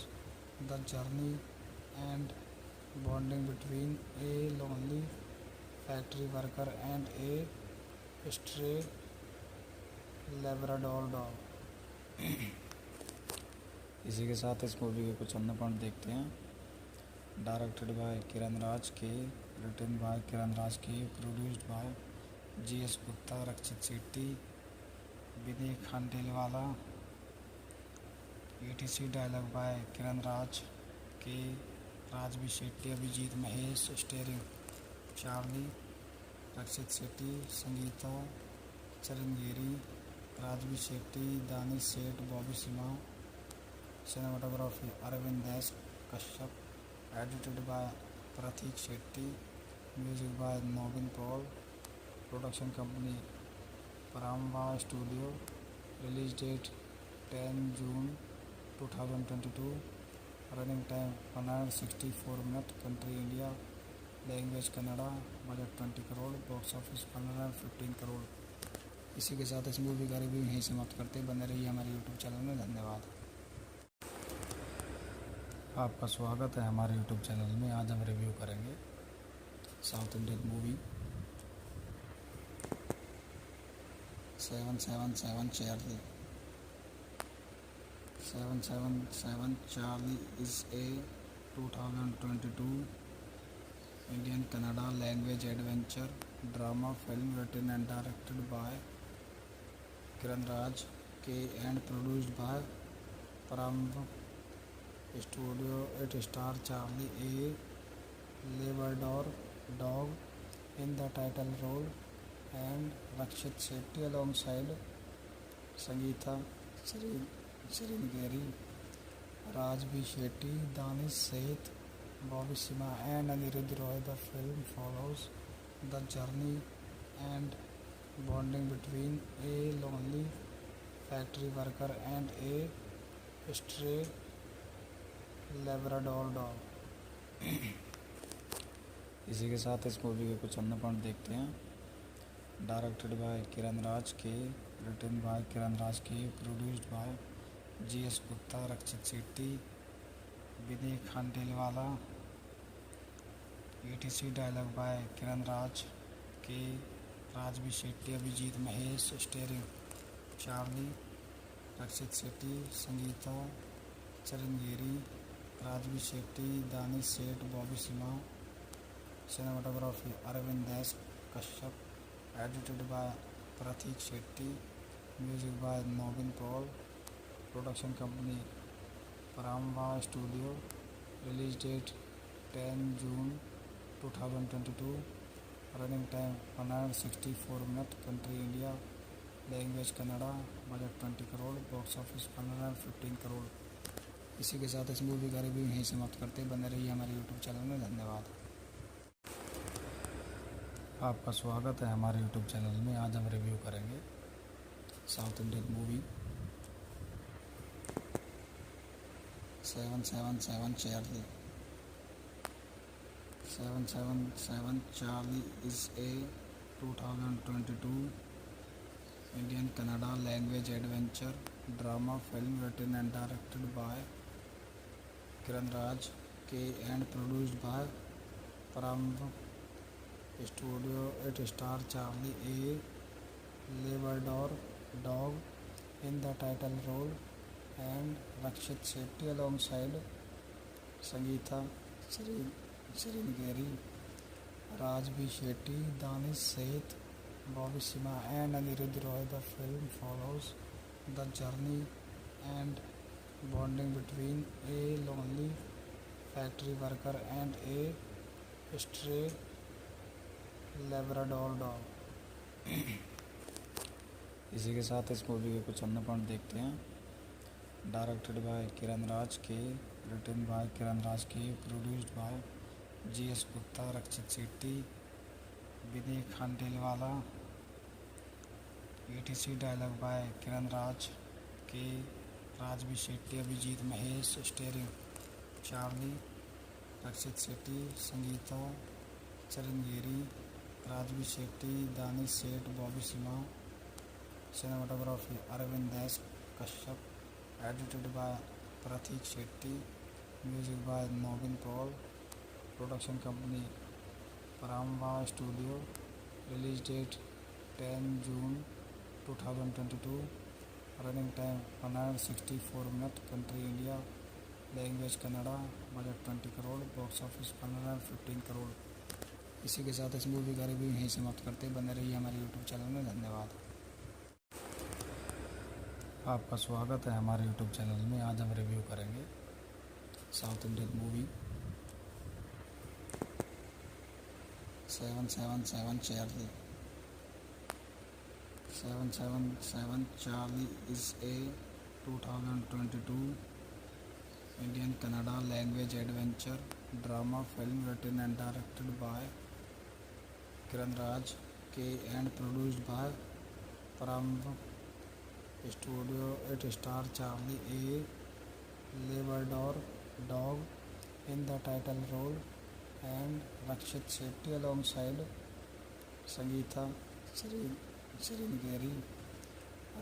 A: the journey and bonding between a lonely factory worker and a stray Labrador dog। इसी के साथ इस movie के कुछ अन्य point देखते हैं। Directed by Kiran Raj के, written by Kiran Raj K, produced by GS Gupta, Rakshit Shetty, Vinay Khandelwala. ETC dialogue by Kiran Raj K, Raj B Shetty Abhijit Mahesh starring Charlie Rakshit Shetty Sangeetha चरंजीरी Raj B Shetty Danish Sait Bobby Simha cinematography Arvind S Kashyap edited by Prateek Shetty music by Naveen Paul production company Paramba studio release date 10 June 2022 running time 164 minute country India language Kannada budget 20 crore box office 115 crore. इसी के साथ इस movie का review यहीं समाप्त करते बने रहिए हमारे यूट्यूब चैनल में। धन्यवाद। आपका स्वागत है हमारे यूट्यूब चैनल में। आज हम रिव्यू करेंगे south Indian movie 777 Charlie. 777 Charlie is a 2022 Indian Kannada language adventure drama film written and directed by Kiran Raj K and produced by Paramv Studio. It stars Charlie, a Labrador dog, in the title role, and Rakshit Shetty alongside Sangeeta Chirangeri, Rajvi Shetty, Danish Seth, Bobby Simha and Anirudh Roy. The film follows the journey and bonding between a lonely factory worker and a stray Labrador dog। इसी के साथ इस movie के कुछ अन्य point देखते हैं। Directed by Kiran Raj के, written by Kiran Raj K, produced by GS Gupta, Rakshit Shetty, Vinay Khandelwala. ETC dialogue by Kiran Raj K, Raj B Shetty Abhijit Mahesh starring Charlie Rakshit Shetty Sangeetha चरंजीरी Raj B Shetty Danish Sait Bobby Simha cinematography Arvind S Kashyap edited by Prateek Shetty music by Naveen Paul production company Paramba studio release date 10 June 2022 running time 164 minute country India language Kannada budget 20 crore box office 115 crore. इसी के साथ इस movie का review यहीं समाप्त करते बने रहिए हमारे यूट्यूब चैनल में। धन्यवाद। आपका स्वागत है हमारे यूट्यूब चैनल में। आज हम रिव्यू करेंगे south Indian movie 777 Charlie. 777 Charlie is a 2022 Indian Kannada language adventure drama film written and directed by Kiran Raj K and produced by Paramv Studio. It stars Charlie A. Labrador dog in the title role and Rakshit Shetty alongside Sangeeta Sringeri, Raj B. Shetty, Danish Seth, Bobby Sima and Anirudh Roy. The film follows the journey and bonding between a lonely factory worker and a stray Labrador dog। इसी के साथ इस movie के कुछ अन्य point देखते हैं। Directed by Kiran Raj के, written by Kiran Raj K, produced by GS Gupta, Rakshit Shetty, Vinay Khandelwala. ETC dialogue by Kiran Raj K, Raj B Shetty, Abhijit Mahesh. Starring Charlie, Rakshit Shetty, Sangeetha चरंगेरी, Raj B Shetty, Danish Sait, Bobby Simha. Cinematography Arvind S Kashyap. Edited by Prateek Shetty. Music by Naveen Paul. Production company Paramvah studio. Release date 10 June 2022। Running time 164 minute. Country India. Language Kannada. Budget 20 crore. Box office 115 crore. इसी के साथ इस movie का review यहीं समाप्त करते। बने रहिए हमारे यूट्यूब चैनल में। धन्यवाद। आपका स्वागत है हमारे यूट्यूब चैनल में। आज हम रिव्यू करेंगे south Indian movie 777 Charlie. 777 Charlie is a 2022 Indian Kannada language adventure drama film written and directed by Kiran Raj K and produced by Paramv Studio. It stars Charlie A. Labrador dog in the title role and Rakshit Shetty alongside Sangeeta Sringeri,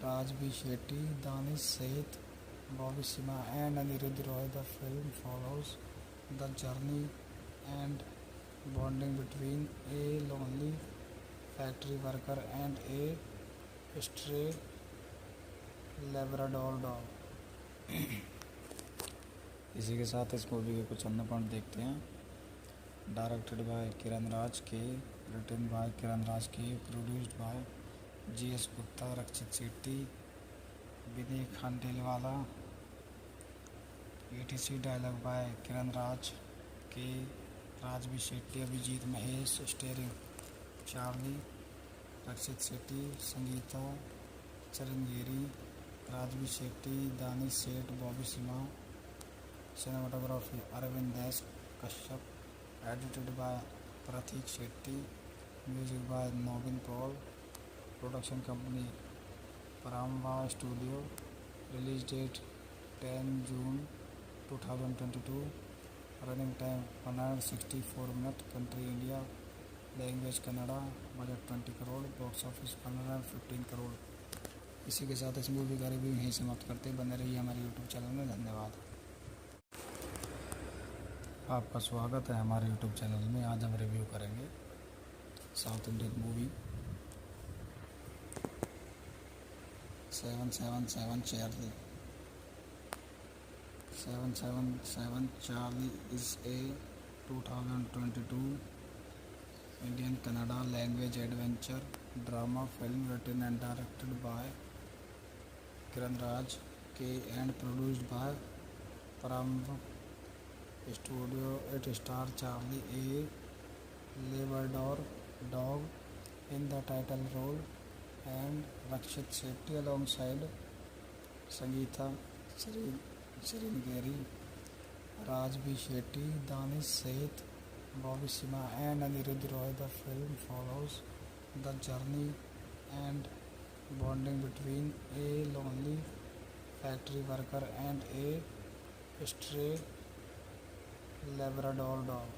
A: Raj B. Shetty, Danish Seth, Bobby Sima and Anirudh Roy. The film follows the journey and bonding between a lonely factory worker and a stray Labrador dog। इसी के साथ इस movie के कुछ अन्य point देखते हैं। Directed by Kiran Raj के, written by Kiran Raj K, produced by GS Gupta, Rakshit Shetty, Vinay Khandelwala. ETC dialogue by Kiran Raj K, Raj B Shetty, Abhijit Mahesh. Starring Charlie, Rakshit Shetty, Sangeetha चरंगेरी, Raj B Shetty, Danish Sait, Bobby Simha. Cinematography Arvind S Kashyap. Edited by Prateek Shetty. Music by Naveen Paul. Production company Paramvah studio. Release date 10 June 2022। Running time 164 minute. Country India. Language Kannada. Budget 20 crore. Box office 115 crore. इसी के साथ इस movie का review यहीं समाप्त करते। बने रहिए हमारे यूट्यूब चैनल में। धन्यवाद। आपका स्वागत है हमारे यूट्यूब चैनल में। आज हम रिव्यू करेंगे south Indian movie 777 Charlie. 777 Charlie is a 2022 Indian Kannada language adventure drama film written and directed by Kiran Raj K and produced by Paramv Studio. It stars Charlie A. Labrador dog in the title role and Rakshit Shetty alongside Sangeeta Sringeri, Raj B. Shetty, Danish Seth, Bobby Sima and Anirudh Roy. The film follows the journey and bonding between a lonely factory worker and a stray Labrador dog.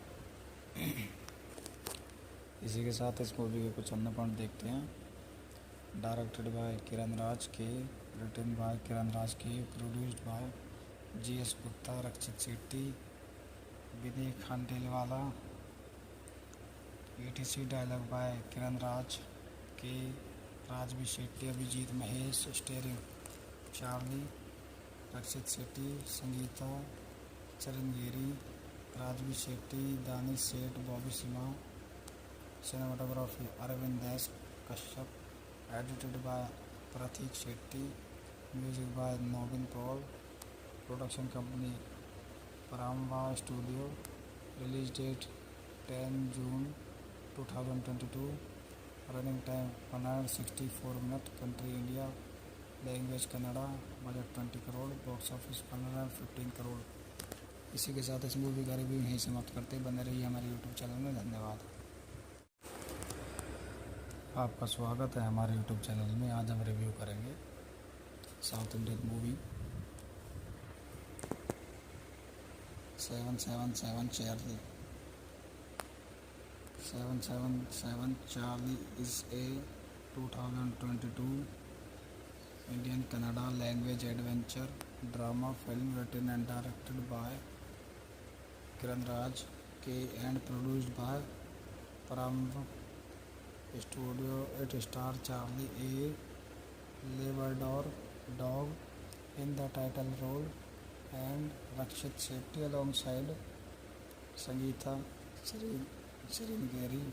A: इसी के साथ इस movie के कुछ अन्य point देखते हैं। Directed by Kiran Raj के, written by Kiran Raj K, produced by GS Gupta, Rakshit Shetty, Vinay Khandelwala. ETC dialogue by Kiran Raj K, Raj B Shetty, Abhijit Mahesh, starring Charlie, Rakshit Shetty, Sangeetha चरंगेरी, Raj B Shetty, Danish Sait, Bobby Simha. Cinematography Arvind S Kashyap, edited by Prateek Shetty, music by Naveen Paul, production company Paramvah studio, release date 10 June 2022, running time 164 minute, country India, language Kannada, budget 20 crore, box office 115 crore. इसी के साथ इस movie का review यहीं समाप्त करते, बने रहिए हमारे यूट्यूब चैनल में। धन्यवाद। आपका स्वागत है हमारे यूट्यूब चैनल में। आज हम रिव्यू करेंगे south Indian movie 777 Charlie. 777 Charlie is a 2022 Indian Kannada language adventure drama film written and directed by Kiran Raj K and produced by Paramv Studio. It stars Charlie, a Labrador dog, in the title role, and Rakshit Shetty alongside Sangeeta Chirangeri,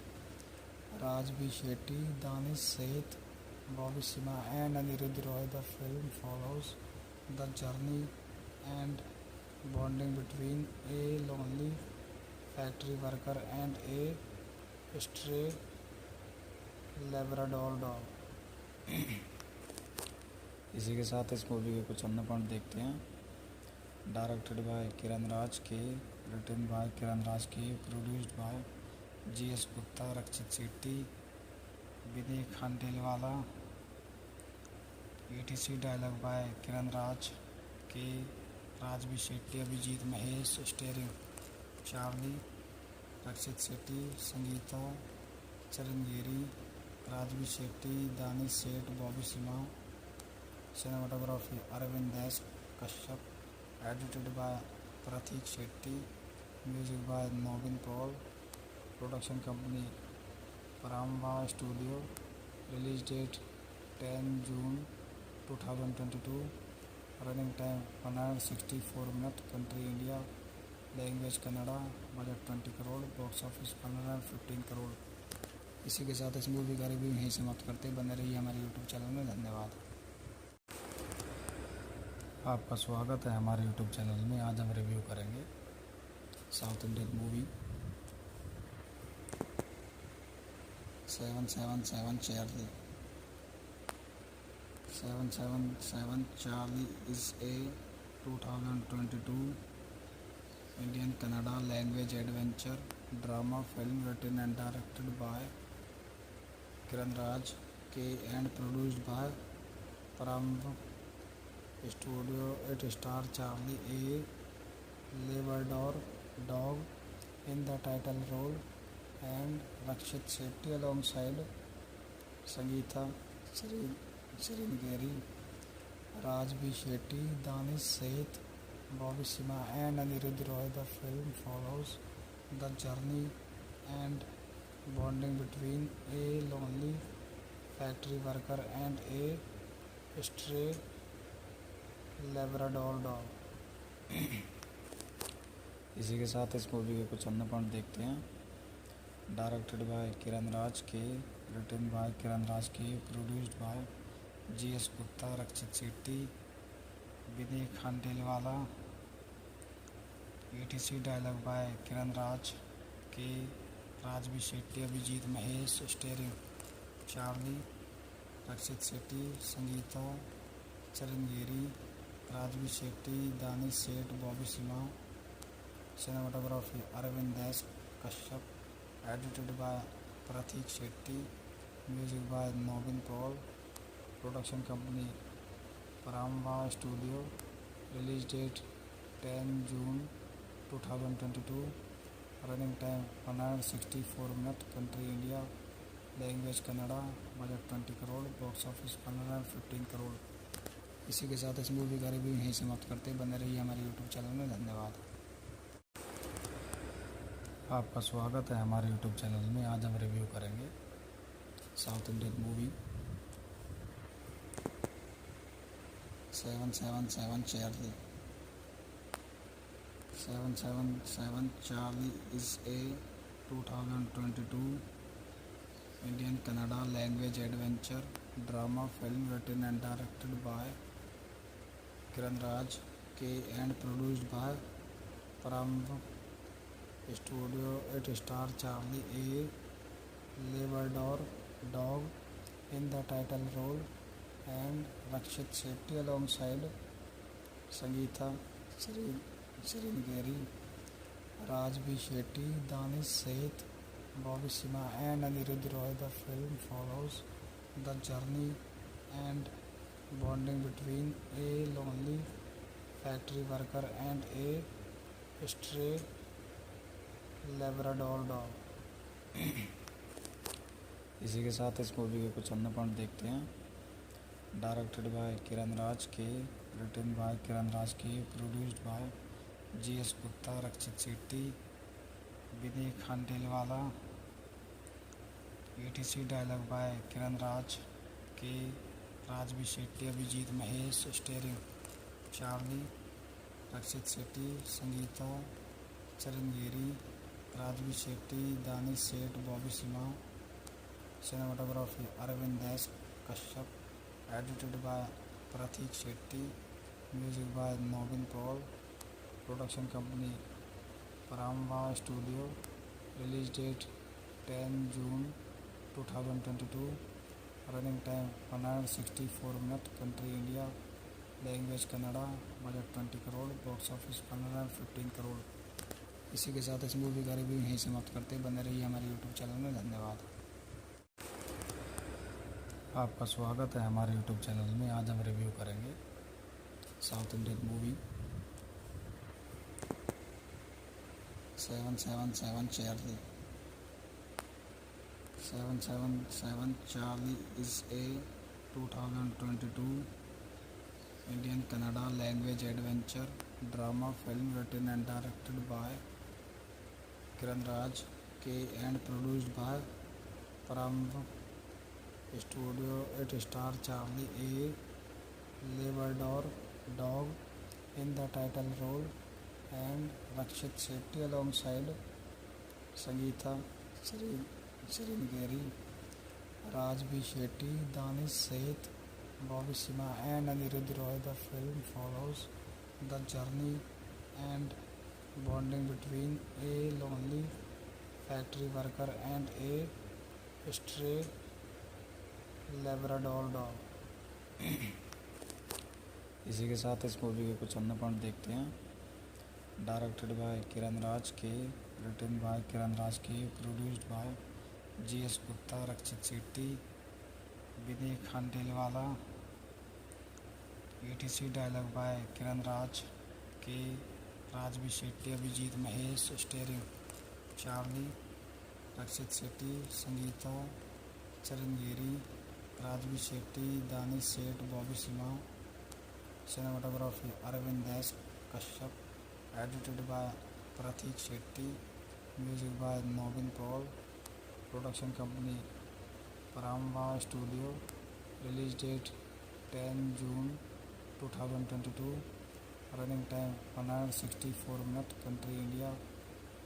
A: Rajvi Shetty, Danish Seth, Bobby Sima and Anirudh Roy. The film follows the journey and bonding between a lonely factory worker and a stray Labrador dog. इसी के साथ इस movie के कुछ अन्य point देखते हैं। Directed by Kiran Raj के, written by Kiran Raj K, produced by GS Gupta, Rakshit Shetty, Vinay Khandelwala. ETC dialogue by Kiran Raj K, Raj B Shetty, Abhijit Mahesh, starring Charlie, Rakshit Shetty, Sangeetha चरंगेरी, Raj B Shetty, Danish Sait, Bobby Simha. Cinematography Arvind S Kashyap, edited by Prateek Shetty, music by Naveen Paul, production company Paramvah studio, release date 10 June 2022, running time 164 minute, country India, language Kannada, budget 20 crore, box office 115 crore. इसी के साथ इस movie का review यहीं समाप्त करते, बने रहिए हमारे यूट्यूब चैनल में। धन्यवाद। आपका स्वागत है हमारे यूट्यूब चैनल में। आज हम रिव्यू करेंगे south Indian movie 777 Charlie. 777 Charlie is a 2022 Indian Kannada language adventure drama film written and directed by Kiran Raj K and produced by Paramv Studio. It stars Charlie, a Labrador dog, in the title role, and Rakshit Shetty alongside Sangeeta Chirangeri, Rajvi Shetty, Danish Seth, Bobby Sima and Anirudh Roy. The film follows the journey and bonding between a lonely factory worker and a stray Labrador dog. इसी के साथ इस movie के कुछ अन्य point देखते हैं। Directed by Kiran Raj के, written by Kiran Raj K, produced by GS Gupta, Rakshit Shetty, Vinay Khandelwala. ETC dialogue by Kiran Raj K, Raj B Shetty, Abhijit Mahesh, starring Charlie, Rakshit Shetty, Sangeetha चरंगेरी, Raj B Shetty, Danish Sait, Bobby Simha. Cinematography Arvind S Kashyap, edited by Pratik Shetty, music by Nobin Paul, production company Paramva Studio, release date 10 June 2022, running time 164 minutes, country India, language Kannada, budget 20 crore, box office 115 crore. इसी के साथ इस movie का review यहीं समाप्त करते हैं। बने रहिए हमारे यूट्यूब चैनल में। धन्यवाद। आपका स्वागत है हमारे यूट्यूब चैनल में। आज हम रिव्यू करेंगे south Indian movie 777 Charlie. 777 Charlie is a 2022 Indian Kannada language adventure drama film written and directed by Kiran Raj K and produced by Paramv Studio. It stars Charlie A. Labrador dog in the title role and Rakshit Shetty alongside Sangeeta Sringeri, Raj B. Shetty, Danish Seth, Bobby Sima and Anirudh Roy. The film follows the journey and bonding between a lonely factory worker and a stray Labrador dog. इसी के साथ इस movie के कुछ अन्य point देखते हैं। Directed by Kiran Raj के, written by Kiran Raj K, produced by GS Gupta, Rakshit Shetty, Vinay Khandelwala. ETC dialogue by Kiran Raj K, Raj B Shetty, Abhijit Mahesh, starring Charlie, Rakshit Shetty, Sangeetha चरंगेरी, Raj B Shetty, Danish Sait, Bobby Simha. Cinematography Arvind S Kashyap, edited by Prateek Shetty, music by Nobin Paul, production company Paramvah studio, release date 10 June 2022, running time 164 minute, country India, language Kannada, budget 20 crore, box office 115 crore. इसी के साथ इस movie का review यहीं समाप्त करते हैं। बने रहिए हमारे यूट्यूब चैनल में। धन्यवाद। आपका स्वागत है हमारे यूट्यूब चैनल में। आज हम रिव्यू करेंगे south Indian movie 777 Charlie. 777 Charlie is a 2022 Indian Kannada language adventure drama film written and directed by Kiran Raj K and produced by Paramv Studio. It stars Charlie A. Labrador dog in the title role and Rakshit Shetty alongside Sangeeta Sringeri, Raj B. Shetty, Danish Seth, Bobby Sima and Anirudh Roy. The film follows the journey and bonding between a lonely factory worker and a stray Labrador dog. इसी के साथ इस movie के कुछ अन्य point देखते हैं। Directed by Kiran Raj के, written by Kiran Raj K, produced by GS Gupta, Rakshit Shetty, Vinay Khandelwala. ETC dialogue by Kiran Raj K, Raj B Shetty, Abhijit Mahesh, starring Charlie, Rakshit Shetty, Sangeetha चरंगेरी, Raj B Shetty, Danish Sait, Bobby Simha. Cinematography Arvind S Kashyap, edited by Prateek Shetty, music by Nobin Paul, production company Paramvah studio, release date 10 June 2022, running time 164 minute, country India,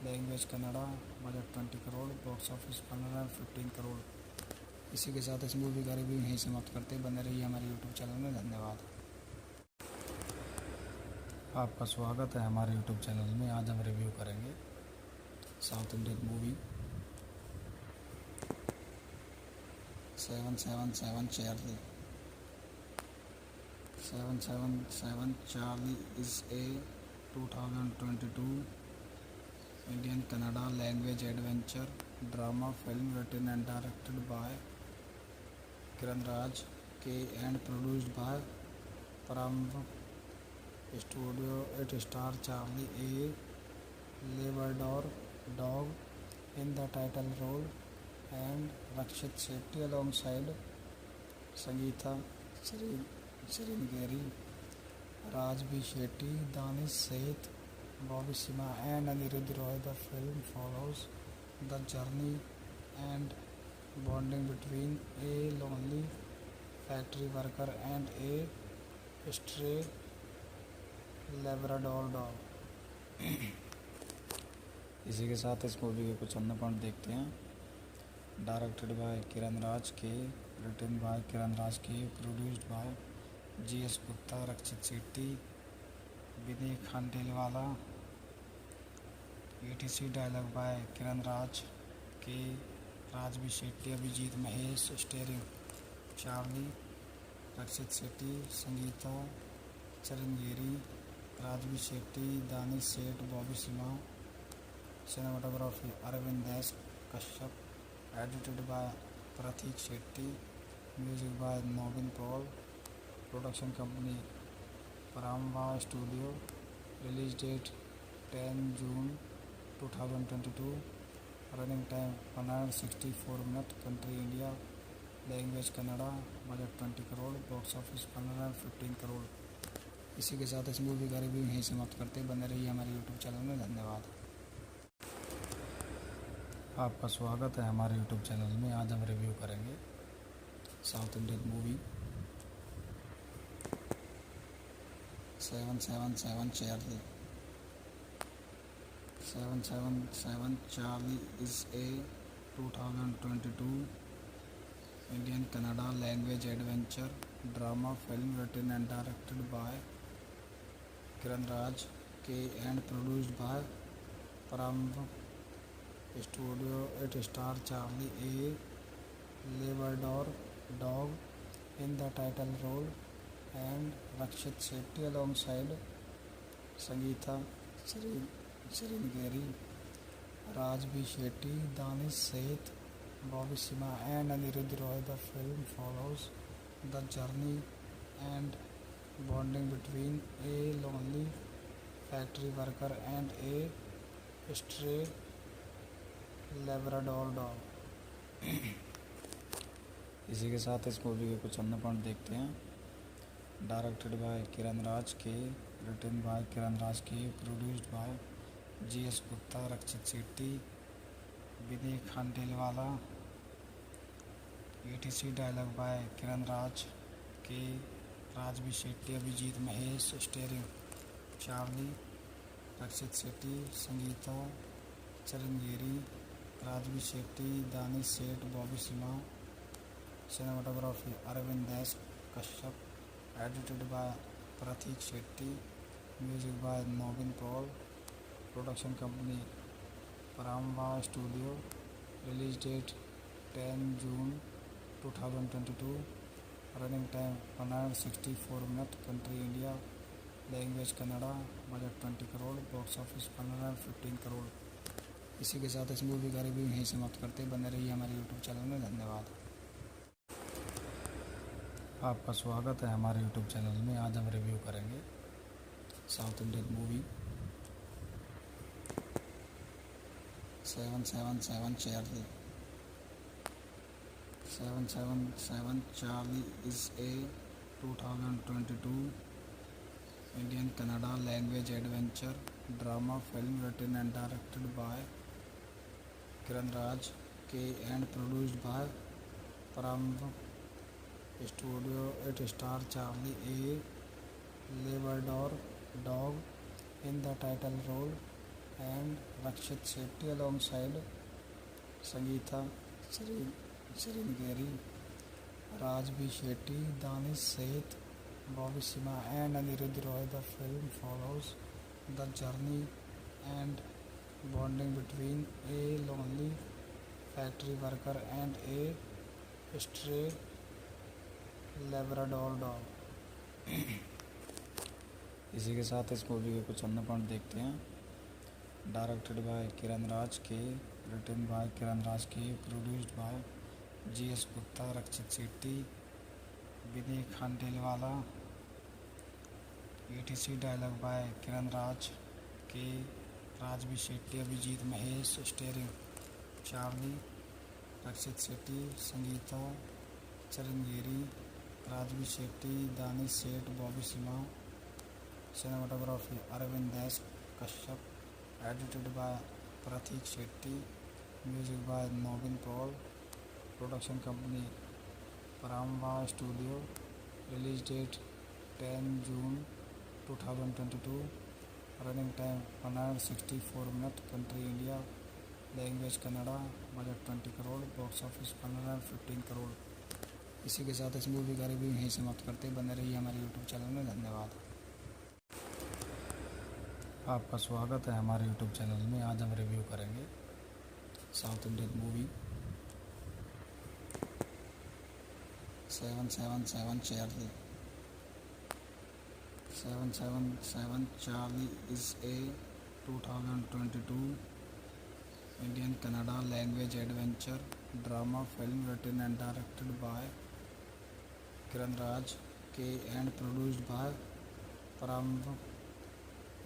A: language Kannada, budget 20 crore, box office 115 crore. इसी के साथ इस movie का review यहीं समाप्त करते हैं। बने रहिए हमारे यूट्यूब चैनल में। धन्यवाद। आपका स्वागत है हमारे यूट्यूब चैनल में। आज हम रिव्यू करेंगे south Indian movie 777 Charlie. 777 Charlie is a 2022 Indian Kannada language adventure drama film written and directed by Kiran Raj K and produced by Paramv Studio. It stars Charlie A. Labrador Dog in the title role and Rakshit Shetty alongside Sangeeta Sringeri, Raj B. Shetty, Danish Seth, Bobby Sima and Anirudh Roy. The film follows the journey and bonding between a lonely factory worker and a stray Labrador dog. इसी के साथ इस movie के कुछ अन्य point देखते हैं। Directed by Kiran Raj के, written by Kiran Raj K, produced by GS Gupta, Rakshit Shetty, Vinay Khandelwala. ETC dialogue by Kiran Raj K, Raj B Shetty, Abhijit Mahesh, starring Charlie, Rakshit Shetty, Sangeetha चरंगेरी, Raj B Shetty, Danish Sait, Bobby Simha. Cinematography Arvind Das Kashyap, edited by Pratik Shetty, music by Nobin Paul, production company Paramva Studio, release date 10 June 2022, running time 164 minutes, country India, language Kannada, budget 20 crore, box office 115 crore. इसी के साथ इस movie का review यहीं समाप्त करते हैं। बने रहिए हमारे यूट्यूब चैनल में। धन्यवाद। आपका स्वागत है हमारे यूट्यूब चैनल में। आज हम रिव्यू करेंगे south Indian movie 777 Charlie. 777 Charlie is a 2022 Indian Kannada language adventure drama film written and directed by Kiran Raj K and produced by Paramv Studio. It stars Charlie A. Labrador Dog in the title role and Rakshit Shetty alongside Sangeeta Sringeri, Raj B. Shetty, Danish Seth, Bobby Sima and Anirudh Roy. The film follows the journey and bonding between a lonely factory worker and a stray Labrador dog। इसी के साथ इस movie के कुछ अन्य point देखते हैं। Directed by Kiran Raj के, written by Kiran Raj K, produced by GS Gupta, Rakshit Shetty, Vinay Khandelwala. ETC dialogue by Kiran Raj K, Raj B Shetty, Abhijit Mahesh, starring Charlie, Rakshit Shetty, Sangeetha चरंगेरी, Raj B Shetty, Danish Sait, Bobby Simha. Cinematography Arvind Das Kashyap, edited by Pratik Shetty, music by Nobin Paul, production company Paramva Studio, release date 10 June 2022, running time 164 minutes, country India, language Kannada, budget 20 crore, box office 115 crore. इसी के साथ इस movie का review यहीं समाप्त करते हैं। बने रहिए हमारे यूट्यूब चैनल में। धन्यवाद। आपका स्वागत है हमारे यूट्यूब चैनल में। आज हम रिव्यू करेंगे south Indian movie 777 Charlie. 777 Charlie is a 2022 Indian Kannada language adventure drama film written and directed by Kiran Raj K and produced by Paramv Studio. It stars Charlie A. Labrador Dog in the title role and Rakshit Shetty alongside Sangeeta Sringeri, Raj B. Shetty, Danish Seth, Bobby Sima and Anirudh Roy. The film follows the journey and bonding between a lonely factory worker and a stray Labrador dog। इसी के साथ इस movie के कुछ अन्य point देखते हैं। directed by Kiran Raj K, written by Kiran Raj K, produced by G.S. Gupta, Rakshit Sethi, Vinay Khandelwala, etc. Dialogue by Kiran Raj K, Rajvi Shetty, Abhijit Mahesh, starring Charlie, Rakshit Sethi, Sangeeta, Chiranjeevi, Rajvi Shetty, Danish Seth, Bobby Sima. Cinematography Arvind Das Kashyap, edited by Pratik Shetty, music by Nobin Paul, production company Paramva Studio, release date 10 June 2022, running time 164 minutes, country India, language Kannada, budget 20 crore, box office 115 crore. इसी के साथ इस movie का review यहीं समाप्त करते हैं। बने रहिए हमारे यूट्यूब चैनल में। धन्यवाद। आपका स्वागत है हमारे यूट्यूब चैनल में। आज हम रिव्यू करेंगे south Indian movie 777 Charlie. 777 Charlie is a 2022 Indian Kannada language adventure drama film written and directed by Kiran Raj K and produced by Paramva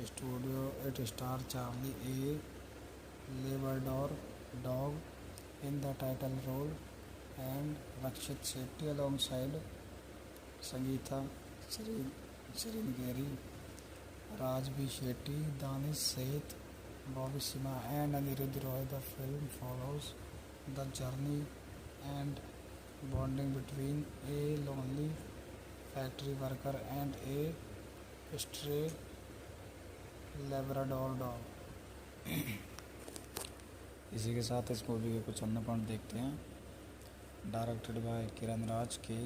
A: Studio. It stars Charlie, a Labrador dog, in the title role, and Rakshit Sethi alongside Sangeeta, Chiranjeevi, Rajvi Shetty, Danish Seth, Bobby Sima, and Anirudh Roy. The film follows the journey and bonding between a lonely factory worker and a stray Labrador dog। इसी के साथ इस movie के कुछ अन्य point देखते हैं। Directed by Kiran Raj के,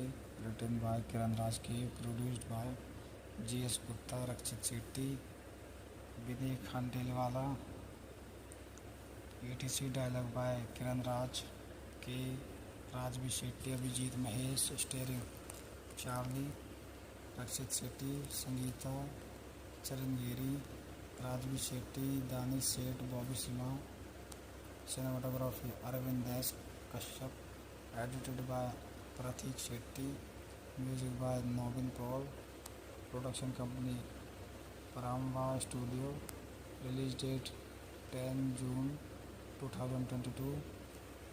A: written by Kiran Raj K, produced by G.S. Gupta, Rakshit Shetty, Vinay Khandelwala, etc. Dialogue by Kiran Raj K, Raj B Shetty, Abhijit Mahesh, starring Charlie, Rakshit Shetty, Sangeetha, Chiranjeevi, Raj B Shetty, Danish Sait, Bobby Simha. Cinematography Arvind Das Kashyap, edited by Prateek Shetty, music by Nobin Paul, production company Paramvah studio, release date 10 June 2022,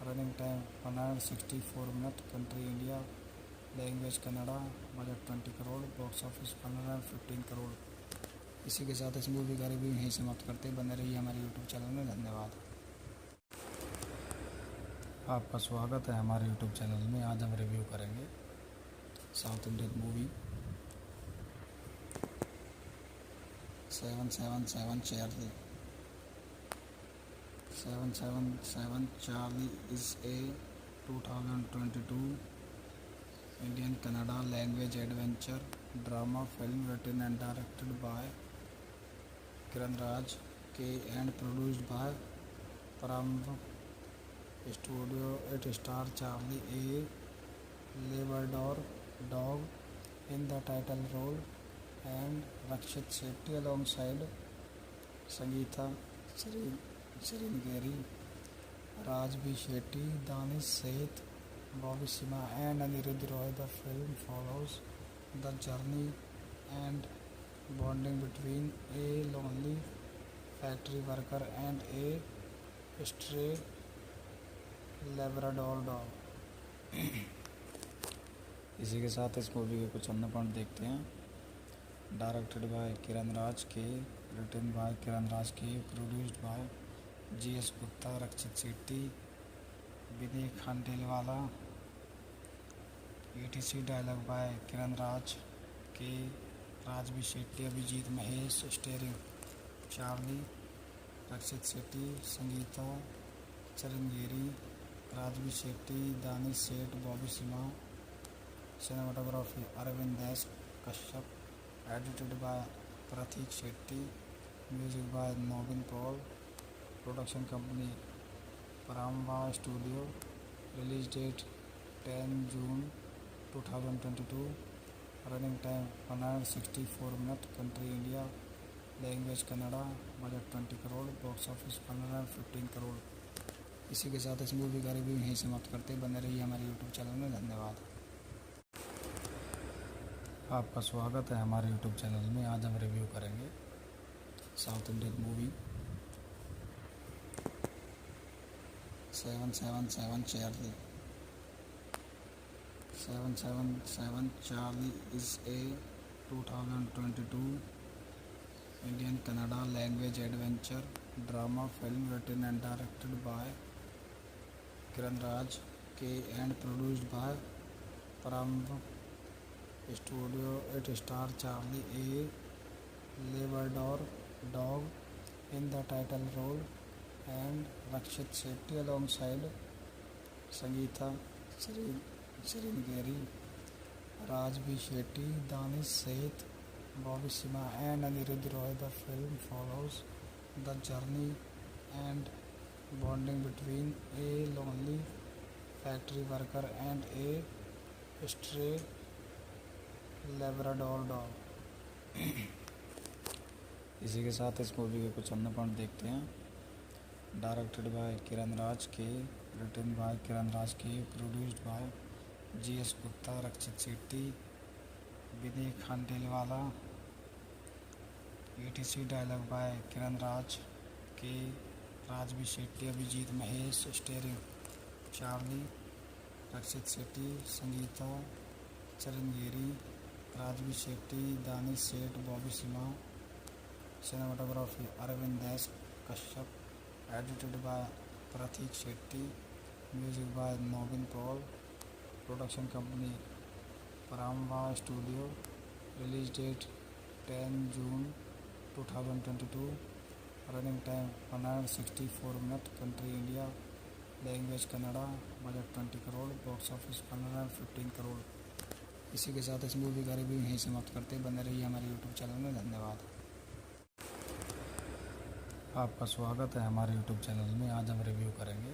A: running time 164 minute, country India, language Kannada, budget 20 crore, box office 115 crore. इसी के साथ इस movie का review यहीं समाप्त करते हैं। बने रहिए हमारे यूट्यूब चैनल में। धन्यवाद। आपका स्वागत है हमारे यूट्यूब चैनल में। आज हम रिव्यू करेंगे south Indian movie 777 Charlie. 777 Charlie is a 2022 Indian Kannada language adventure drama film written and directed by Kiran Raj K and produced by Paramva Studio. It stars Charlie, a Labrador dog, in the title role, and Rakshit Sethi alongside Sangeeta, Chiranjeevi, Rajvi Shetty, Danish Seth, Bobby Sima, and Anirudh Roy. The film follows the journey and bonding between a lonely factory worker and a stray Labrador dog। इसी के साथ इस movie के कुछ अन्य point देखते हैं। Directed by Kiran Raj के, written by Kiran Raj K, produced by G.S. Gupta, Rakshit Shetty, Vinay Khandelwala, etc. Dialogue by Kiran Raj K, Raj B Shetty, Abhijit Mahesh, starring Charlie, Rakshit Shetty, Sangeetha, Chiranjeevi, Raj B Shetty, Danish Sait, Bobby Simha. Cinematography Arvind Das Kashyap, edited by Prateek Shetty, music by Nobin Paul, production company Paramvah studio, release date 10 June 2022, running time 164 minute, country India, language Kannada, budget 20 crore, box office 15 crore. इसी के साथ इस movie का review यहीं समाप्त करते हैं। बने रहिए हमारे यूट्यूब चैनल में। धन्यवाद। आपका स्वागत है हमारे यूट्यूब चैनल में। आज हम रिव्यू करेंगे south Indian movie 777 Charlie. 777 Charlie is a 2022 Indian Kannada language adventure drama film written and directed by Kiran Raj K and produced by Paramv Studio. It stars Charlie, a Labrador dog, in the title role, and Rakshit Shetty alongside Sangeeta Sringeri, Raj B. Shetty, Danish Seth, Bobby Sima and Anirudh Roy. The film follows the journey and bonding between a lonely factory worker and a stray Labrador dog। इसी के साथ इस movie के कुछ अन्य point देखते हैं। Directed by Kiran Raj के, written by Kiran Raj K, produced by GS Gupta, Rakshit Shetty, Vinay Khandelwala. ETC dialogue by Kiran Raj K, Raj B Shetty, Abhijit Mahesh. Starring Charlie, Rakshit Shetty, Sangeetha चरंगेरी, Raj B Shetty, Danish Sait, Bobby Simha. Cinematography Arvind S Kashyap. Edited by Prateek Shetty. Music by Naveen Paul. Production company Paramvah studio. Release date 10 June 2022। Running time 164 minute. Country India. Language Kannada. Budget 20 crore, box office 15 crore. इसी के साथ इस movie का review यहीं समाप्त करते हैं। बने रहिए हमारे यूट्यूब चैनल में। धन्यवाद। आपका स्वागत है हमारे यूट्यूब चैनल में। आज हम रिव्यू करेंगे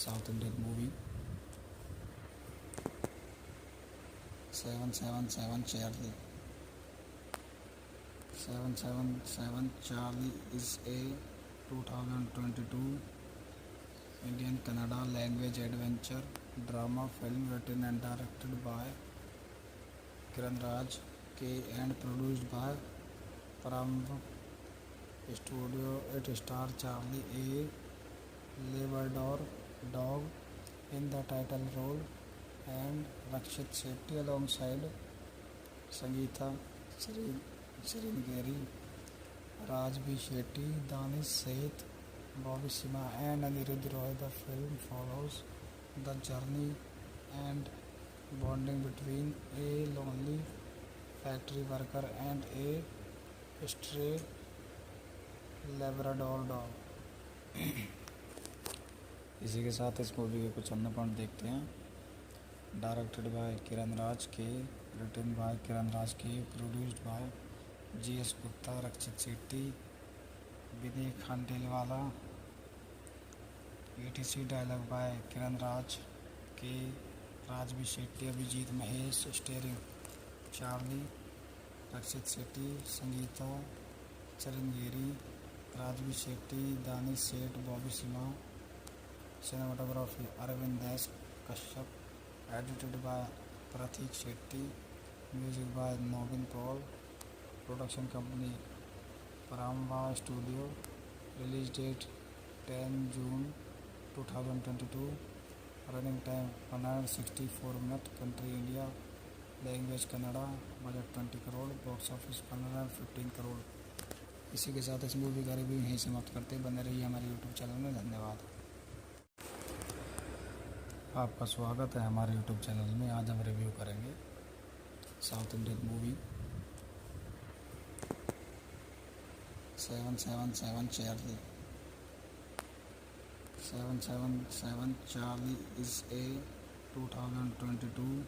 A: south Indian movie 777 Charlie. 777 Charlie is a 2022 Indian Kannada language adventure drama film written and directed by Kiran Raj K and produced by Paramv Studio. It stars Charlie, a Labrador dog, in the title role, and Rakshit Shetty alongside Sangeeta Sringeri, Raj B. Shetty, Danish Seth, Bobby Sima and Anirudh Roy. The film follows the journey and bonding between a lonely factory worker and a stray Labrador dog। इसी के साथ इस movie के कुछ अन्य point देखते हैं। Directed by Kiran Raj के, written by Kiran Raj K, produced by GS Gupta, Rakshit Shetty, Vinay Khandelwala. ETC dialogue by Kiran Raj K, Raj B Shetty, Abhijit Mahesh. Starring Charlie, Rakshit Shetty, Sangeetha चरंगेरी, Raj B Shetty, Danish Sait, Bobby Simha. Cinematography Arvind S Kashyap. Edited by Prateek Shetty. Music by Naveen Paul. Production company Paramvah studio. Release date 10 June 2022। Running time 164 minute. Country India. Language Kannada. Budget 20 crore, box office 15 crore. इसी के साथ इस movie का review यहीं समाप्त करते हैं। बने रहिए हमारे यूट्यूब चैनल में। धन्यवाद। आपका स्वागत है हमारे यूट्यूब चैनल में। आज हम रिव्यू करेंगे south Indian movie 777 Charlie. 777 Charlie is a 2022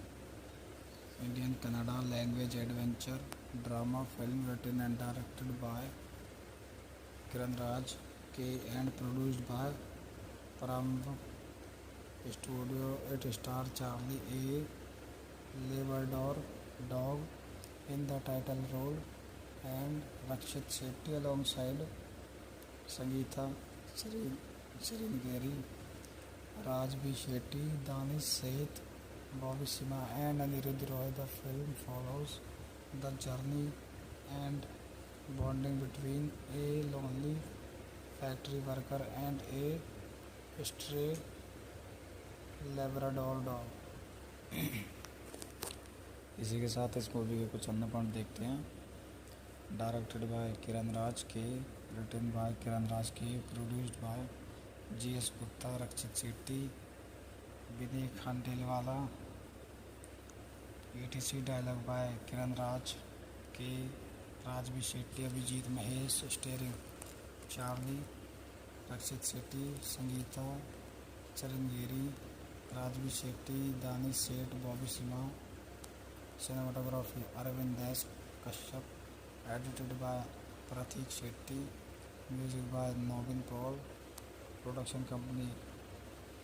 A: Indian Kannada language adventure drama film written and directed by Kiran Raj K and produced by Paramv Studio. It stars Charlie, a Labrador dog, in the title role, and Rakshit Shetty alongside Sangeeta Sringeri, Raj B. Shetty, Danish Seth, Bobby Sima and Anirudh Roy. The film follows the journey and bonding between a lonely factory worker and a stray Labrador dog. इसी के साथ इस movie के कुछ अन्य point देखते हैं। Directed by Kiran Raj के, written by Kiran Raj K, produced by GS Gupta, Rakshit Shetty, Vinay Khandelwala. ETC dialogue by Kiran Raj K, Raj B Shetty, Abhijit Mahesh, starring Charlie, Rakshit Shetty, Sangeetha चरंगेरी, Raj B Shetty, Danish Sait, Bobby Simha. Cinematography Arvind S Kashyap, edited by Prateek Shetty, music by Nobin Paul, production company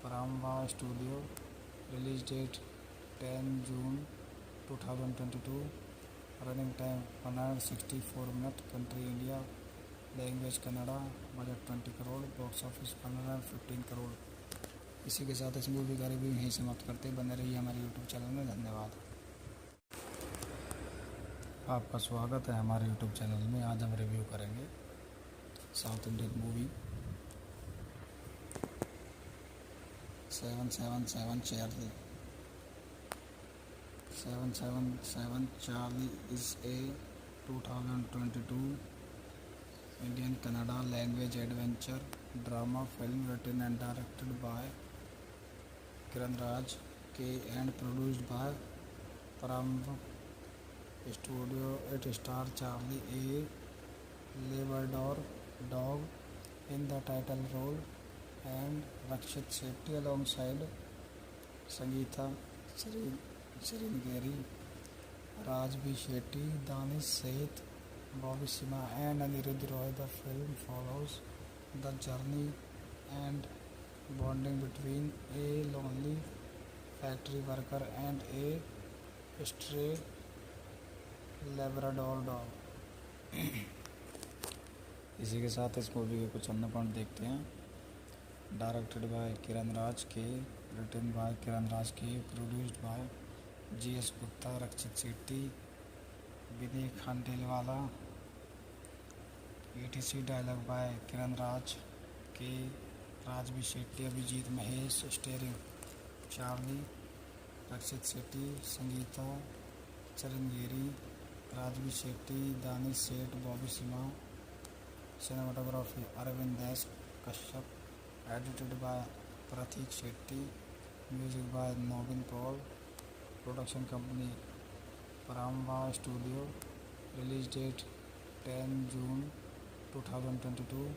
A: Paramvah studio, release date 10 June 2022, running time 164 minute, country India, language Kannada, budget 20 crore, box office 115 crore. इसी के साथ इस movie का review यहीं समाप्त करते हैं। बने रहिए हमारे यूट्यूब चैनल में। धन्यवाद। आपका स्वागत है हमारे यूट्यूब चैनल में। आज हम रिव्यू करेंगे south Indian movie 777 Charlie. 777 Charlie is a 2022 Indian Kannada language adventure drama film written and directed by Kiran Raj K and produced by Paramv Studio. It stars Charlie, a Labrador dog, in the title role, and Rakshit Shetty alongside Sangeeta Sringeri, Raj B. Shetty, Danish Seth, Bobby Sima and Anirudh Roy. The film follows the journey and bonding between a lonely factory worker and a stray Labrador dog. इसी के साथ इस movie के कुछ अन्य point देखते हैं। Directed by Kiran Raj के, written by Kiran Raj K, produced by GS Gupta, Rakshit Shetty, Vinay Khandelwala. ETC dialogue by Kiran Raj K, Raj B Shetty, Abhijit Mahesh, starring Charlie, Rakshit Shetty, Sangeetha चरंगेरी, Raj B Shetty, Danish Sait, Bobby Simha. Cinematography Arvind S Kashyap, edited by Prateek Shetty, music by Nobin Paul, production company Paramvah studio, release date 10 June 2022,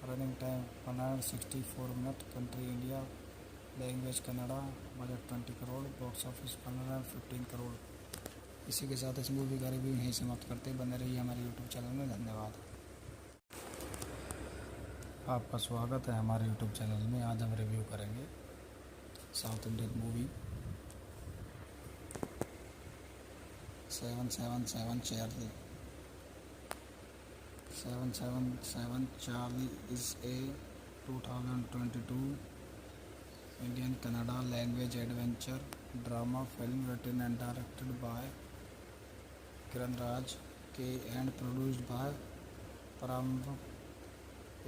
A: running time 164 minute, country India, language Kannada, budget 20 crore, box office 115 crore. इसी के साथ इस movie का review यहीं समाप्त करते हैं। बने रहिए हमारे यूट्यूब चैनल में। धन्यवाद। आपका स्वागत है हमारे यूट्यूब चैनल में। आज हम रिव्यू करेंगे south Indian movie 777 Charlie. 777 Charlie is a 2022 Indian Kannada language adventure drama film written and directed by Kiran Raj K and produced by Paramv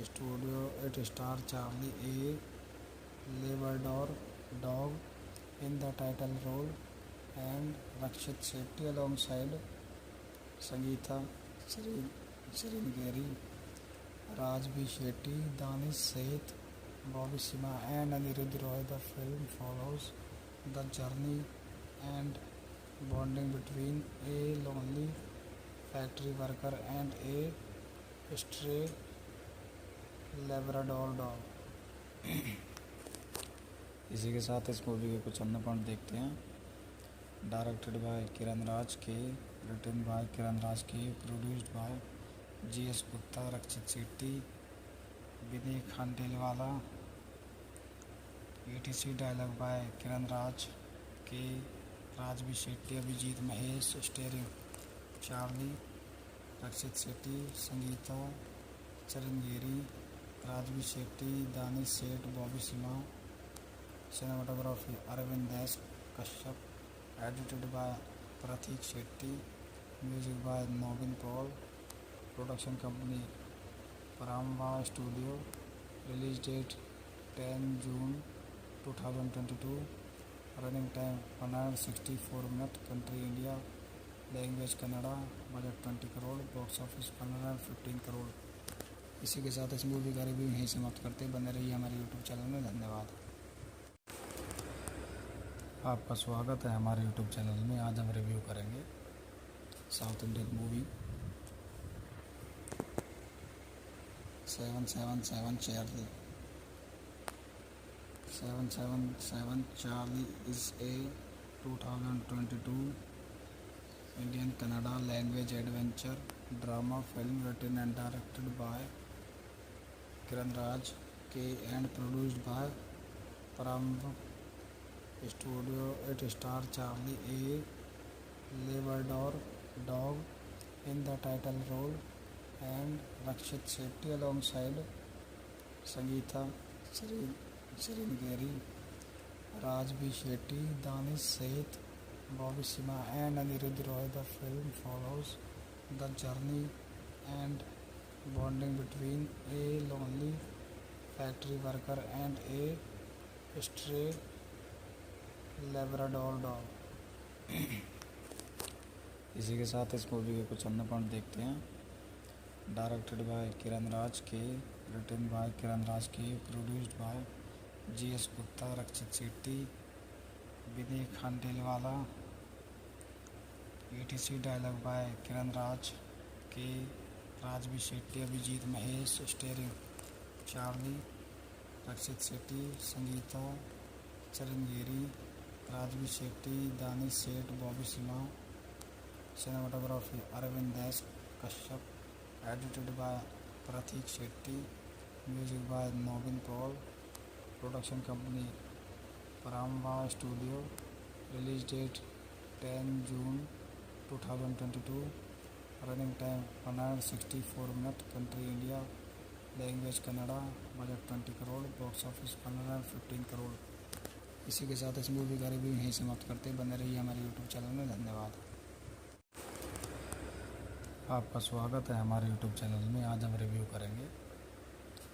A: Studio. It stars Charlie, a Labrador dog, in the title role, and Rakshit Shetty alongside Sangeeta Sringeri, Raj B. Shetty, Danish Seth, Bobby Sima and Anirudh Roy. The film follows the journey and bonding between a lonely factory worker and a stray Labrador dog. इसी के साथ इस movie के कुछ अन्य point देखते हैं। Directed by Kiran Raj के, written by Kiran Raj K, produced by GS Gupta, Rakshit Shetty, Vinay Khandelwala. ETC dialogue by Kiran Raj K, Raj B Shetty, Abhijit Mahesh, starring Charlie, Rakshit Shetty, Sangeetha चरंजीरी, Raj B Shetty, Danish Sait, Bobby Simha. Cinematography Arvind S Kashyap. Edited by Prateek Shetty. Music by Naveen Paul. Production company Paramba studio. Release date 10 June 2022। Running time 164 minute. Country India. Language Kannada. Budget 20 crore. Box office 115 crore. इसी के साथ इस movie का review यहीं समाप्त करते। बने रहिए हमारे यूट्यूब चैनल में। धन्यवाद। आपका स्वागत है हमारे यूट्यूब चैनल में। आज हम रिव्यू करेंगे south Indian movie 777 Charlie. 777 Charlie is a 2022 Indian Kannada language adventure drama film written and directed by Kiran Raj K and produced by Paramount Studio. It stars Charlie, a Labrador dog, in the title role, and Rakshit Shetty alongside Sangeeta Chirangeri, Rajvi Shetty, Danish Seth, Bobby Simha, and Anirudh Roy. The film follows the journey and bonding between a lonely factory worker and a stray Labrador dog. इसी के साथ इस movie के कुछ अन्य point देखते हैं। Directed by Kiran Raj के, written by Kiran Raj K, produced by GS Gupta, Rakshit Shetty, Vinay Khandelwala. ETC dialogue by Kiran Raj K, Raj B Shetty, Abhijit Mahesh. Starring Charlie, Rakshit Shetty, Sangeetha चरंजीरी, Raj B Shetty, Danish Sait, Bobby Simha. Cinematography Arvind S Kashyap. Edited by Prateek Shetty. Music by Naveen Paul. Production company Paramba studio. Release date 10 June 2022। Running time 164 minute. Country India. Language Kannada. Budget 20 crore. Box office 115 crore. इसी के साथ इस movie का review यहीं समाप्त करते। बने रहिए हमारे यूट्यूब चैनल में। धन्यवाद। आपका स्वागत है हमारे यूट्यूब चैनल में। आज हम रिव्यू करेंगे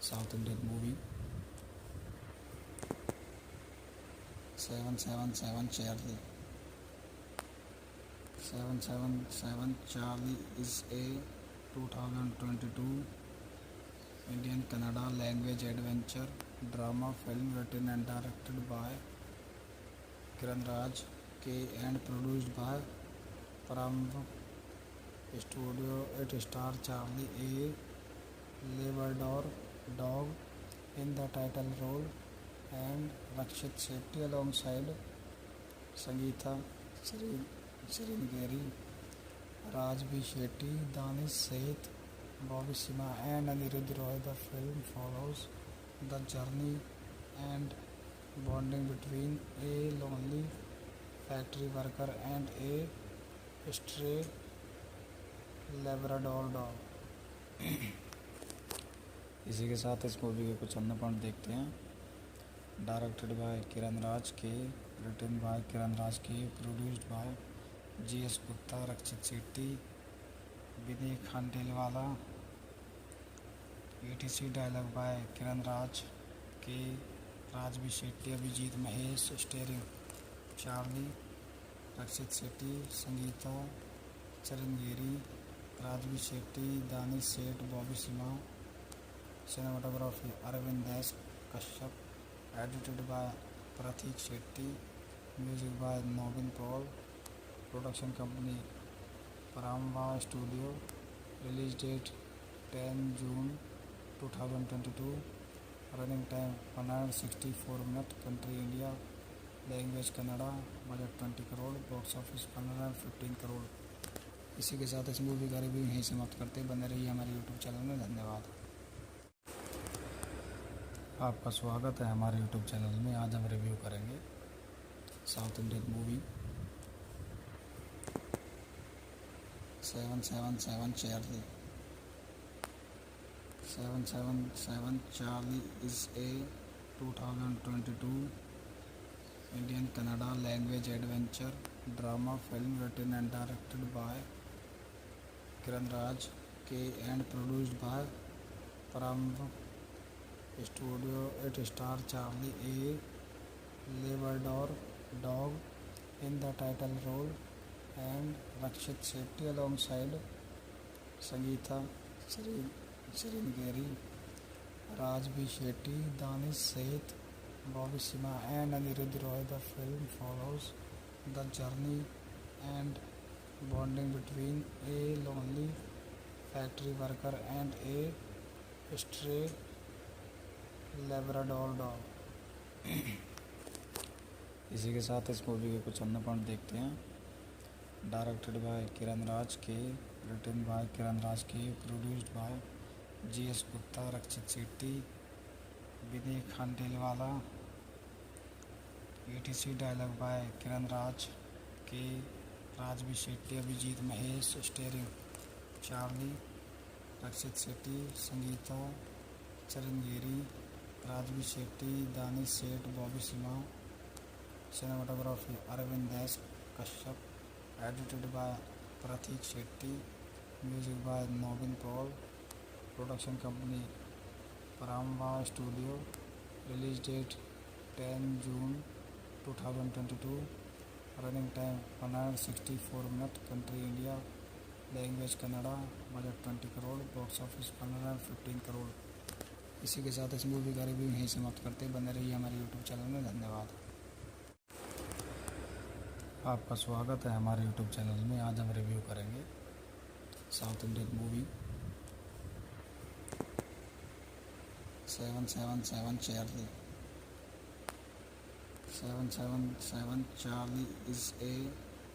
A: south Indian movie 777 Charlie. 777 Charlie is a 2022 Indian Kannada language adventure drama film written and directed by Kiran Raj K and produced by Paramount Studio. It stars Charlie, a Labrador dog, in the title role, and Rakshit Shetty alongside Sangeeta Chirangeri, Rajvi Shetty, Danish Seth, Bobby Simha, and Anirudh Roy. The film follows the journey and bonding between a lonely factory worker and a stray Labrador dog. इसी के साथ इस movie के कुछ अन्य point देखते हैं। Directed by Kiran Raj के, written by Kiran Raj K, produced by GS Gupta, Rakshit Shetty, Vinay Khandelwala. ETC dialogue by Kiran Raj K, Raj B Shetty, Abhijit Mahesh. Starring Charlie, Rakshit Shetty, Sangeetha चरंजीरी, Raj B Shetty, Danish Sait, Bobby Simha. Cinematography Arvind S Kashyap. Edited by Prateek Shetty. Music by Naveen Paul. Production company Paramba studio. Release date 10 June 2022। Running time 164 minute. Country India. Language Kannada. Budget 20 crore. Box office 115 crore. इसी के साथ इस movie का review यहीं समाप्त करते। बने रहिए हमारे यूट्यूब चैनल में। धन्यवाद। आपका स्वागत है हमारे यूट्यूब चैनल में। आज हम रिव्यू करेंगे south Indian movie 777 Charlie. 777 Charlie is a 2022 Indian Kannada language adventure drama film written and directed by Kiran Raj K and produced by Paramv Studio. It stars Charlie, a Labrador dog, in the title role, and Rakshit Shetty alongside Sangeeta Sringeri, Raj B. Shetty, Danish Seth, Bobby Sima, and Anirudh Roy. The film follows the journey and bonding between a lonely factory worker and a stray Labrador dog. इसी के साथ इस movie के कुछ अन्य point देखते हैं। Directed by Kiran Raj के, written by Kiran Raj K, produced by GS Gupta, Rakshit Shetty, Vinay Khandelwala. ETC dialogue by Kiran Raj K, Raj B Shetty, Abhijit Mahesh, starring Charlie, Rakshit Shetty, Sangeetha चरंगेरी, Raj B Shetty, Danish Sait, Bobby Simha. Cinematography Arvind S. Kashyap. Edited by Pratik Shetty. Music by Nobin Paul. Production company Paramva Studio. Release date 10 June 2022. Running time 164 minutes. Country India. Language Kannada. Budget 20 crore. Box office 115 crore. इसी के साथ इस movie का review यहीं समाप्त करते हैं। बने रहिए हमारे यूट्यूब चैनल में। धन्यवाद। आपका स्वागत है हमारे यूट्यूब चैनल में। आज हम रिव्यू करेंगे south Indian movie 777 Charlie. 777 Charlie is a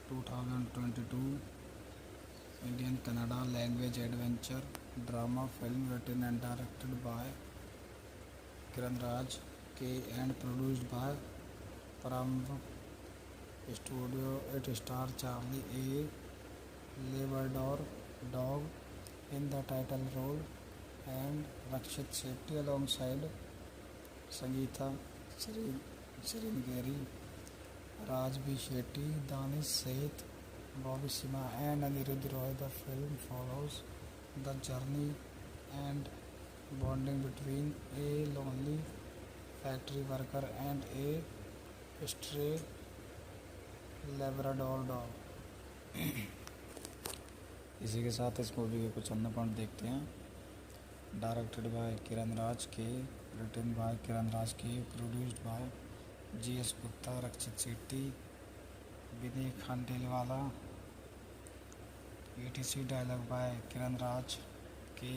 A: 2022 Indian Kannada language adventure drama film written and directed by Kiran Raj K and produced by Paramv Studio. It stars Charlie, a Labrador dog, in the title role, and Rakshit Shetty alongside Sangeeta Sringeri, Raj B. Shetty, Danish Seth, Bobby Sima, and Anirudh Roy. The film follows the journey and bonding between a lonely factory worker and a stray Labrador dog. इसी के साथ इस movie के कुछ अन्य point देखते हैं। Directed by Kiran Raj के, written by Kiran Raj K, produced by GS Gupta, Rakshit Shetty, Vinay Khandelwala. ETC dialogue by Kiran Raj K,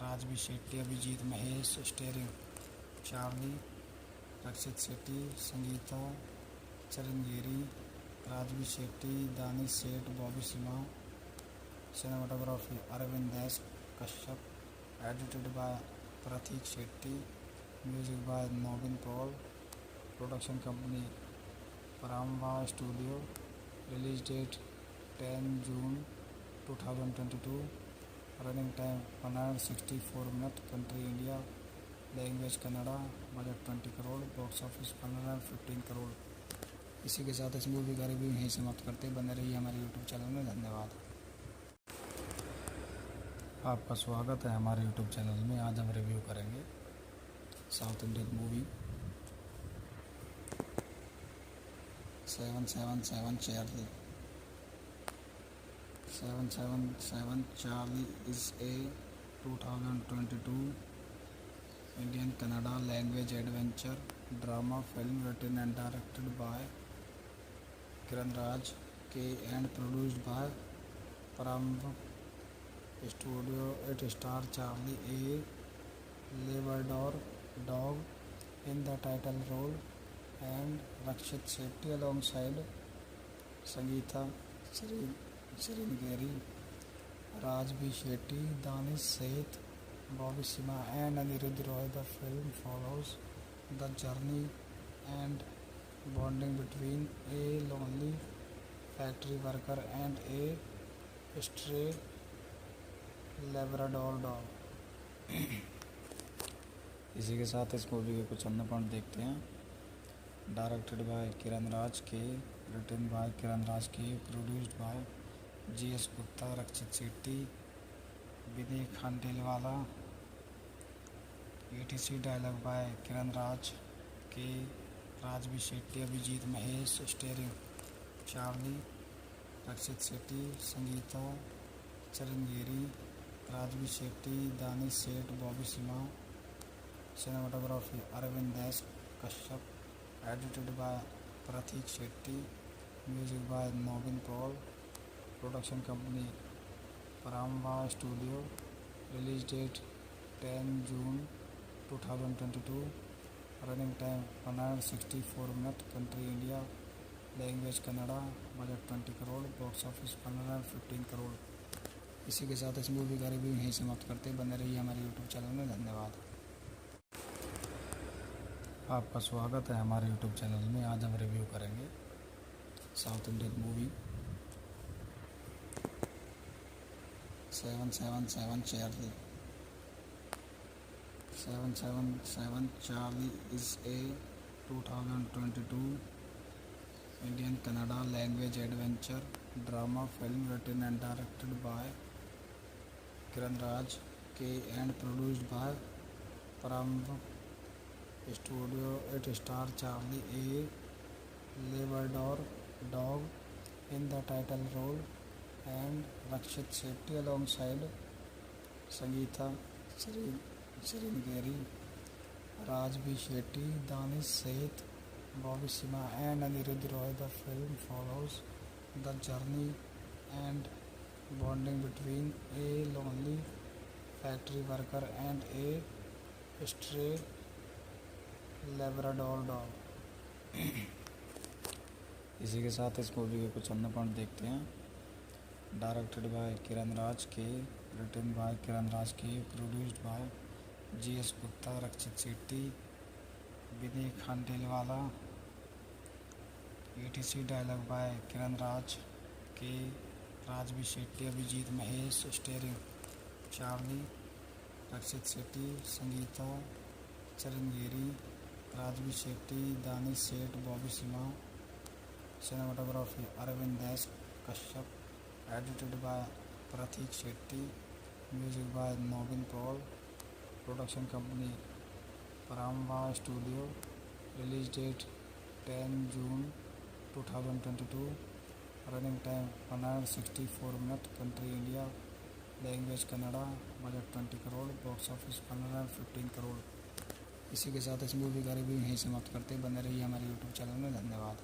A: Raj B Shetty, Abhijit Mahesh, starring Charlie, Rakshit Shetty, Sangeetha चरंगेरी, Raj B Shetty, Danish Sait, Bobby Simha. Cinematography Arvind S. Kashyap. Edited by Pratik Shetty. Music by Nobin Paul. Production company Paramva Studio. Release date 10 June 2022. Running time 164 minutes. Country India. Language Kannada. Budget 20 crore. Box office 115 crore. इसी के साथ इस movie का review यहीं समाप्त करते हैं। बने रहिए हमारे यूट्यूब चैनल में। धन्यवाद। आपका स्वागत है हमारे यूट्यूब चैनल में। आज हम रिव्यू करेंगे south Indian movie 777 Charlie. 777 Charlie is a 2022 Indian Kannada language adventure drama film written and directed by Kiran Raj K and produced by Paramv Studio. It stars Charlie, a Labrador dog, in the title role, and Rakshit Shetty alongside Sangeeta Sringeri, Raj B. Shetty, Danish Seth, Bobby Sima, and Anirudh Roy. The film follows the journey and bonding between a lonely factory worker and a stray Labrador dog. इसी के साथ इस movie के कुछ अन्य point देखते हैं। Directed by Kiran Raj के, written by Kiran Raj K, produced by GS Gupta, Rakshit Shetty, Vinay Khandelwala. ETC dialogue by Kiran Raj K, Raj B Shetty, Abhijit Mahesh, starring Charlie, Rakshit Shetty, Sangeetha Chiranjeevi, Raj B Shetty, Danish Sait, Bobby Simha. Cinematography Arvind S Kashyap, edited by Prateek Shetty, music by Naveen Paul, production company Paramba studio, release date 10 June 2022, running time 164 minute, country India, language Kannada, budget 20 crore, box office 115 crore. इसी के साथ इस movie का review यहीं समाप्त करते हैं। बने रहिए हमारे यूट्यूब चैनल में। धन्यवाद। आपका स्वागत है हमारे यूट्यूब चैनल में। आज हम रिव्यू करेंगे south Indian movie 777 Charlie. 777 Charlie is a 2022 Indian Kannada language adventure drama film written and directed by Kiran Raj K and produced by Paramount Studio. It stars Charlie, a Labrador dog, in the title role, and Rakshit Shetty alongside Sangeeta Chiranjeevi, Rajvi Shetty, Danish Seth, Bobby Simha, and Anirudh Roy. The film follows the journey and bonding between a lonely factory worker and a stray Labrador dog। इसी के साथ इस movie के कुछ अन्य point देखते हैं। Directed by Kiran Raj के, written by Kiran Raj K, produced by GS Gupta, Rakshit Shetty, Vinay Khandelwala. ETC dialogue by Kiran Raj K, Raj B Shetty, Abhijit Mahesh, starring Charlie, Rakshit Shetty, Sangeetha Chiranjeevi, Raj B Shetty, Danish Sait, Bobby Simha. Cinematography Arvind S Kashyap, edited by Prateek Shetty, music by Naveen Paul, production company Paramba studio, release date 10 June 2022, running time 164 minute, country India, language Kannada, budget 20 crore, box office 115 crore. इसी के साथ इस movie का review यहीं समाप्त करते हैं। बने रहिए हमारे यूट्यूब चैनल में। धन्यवाद।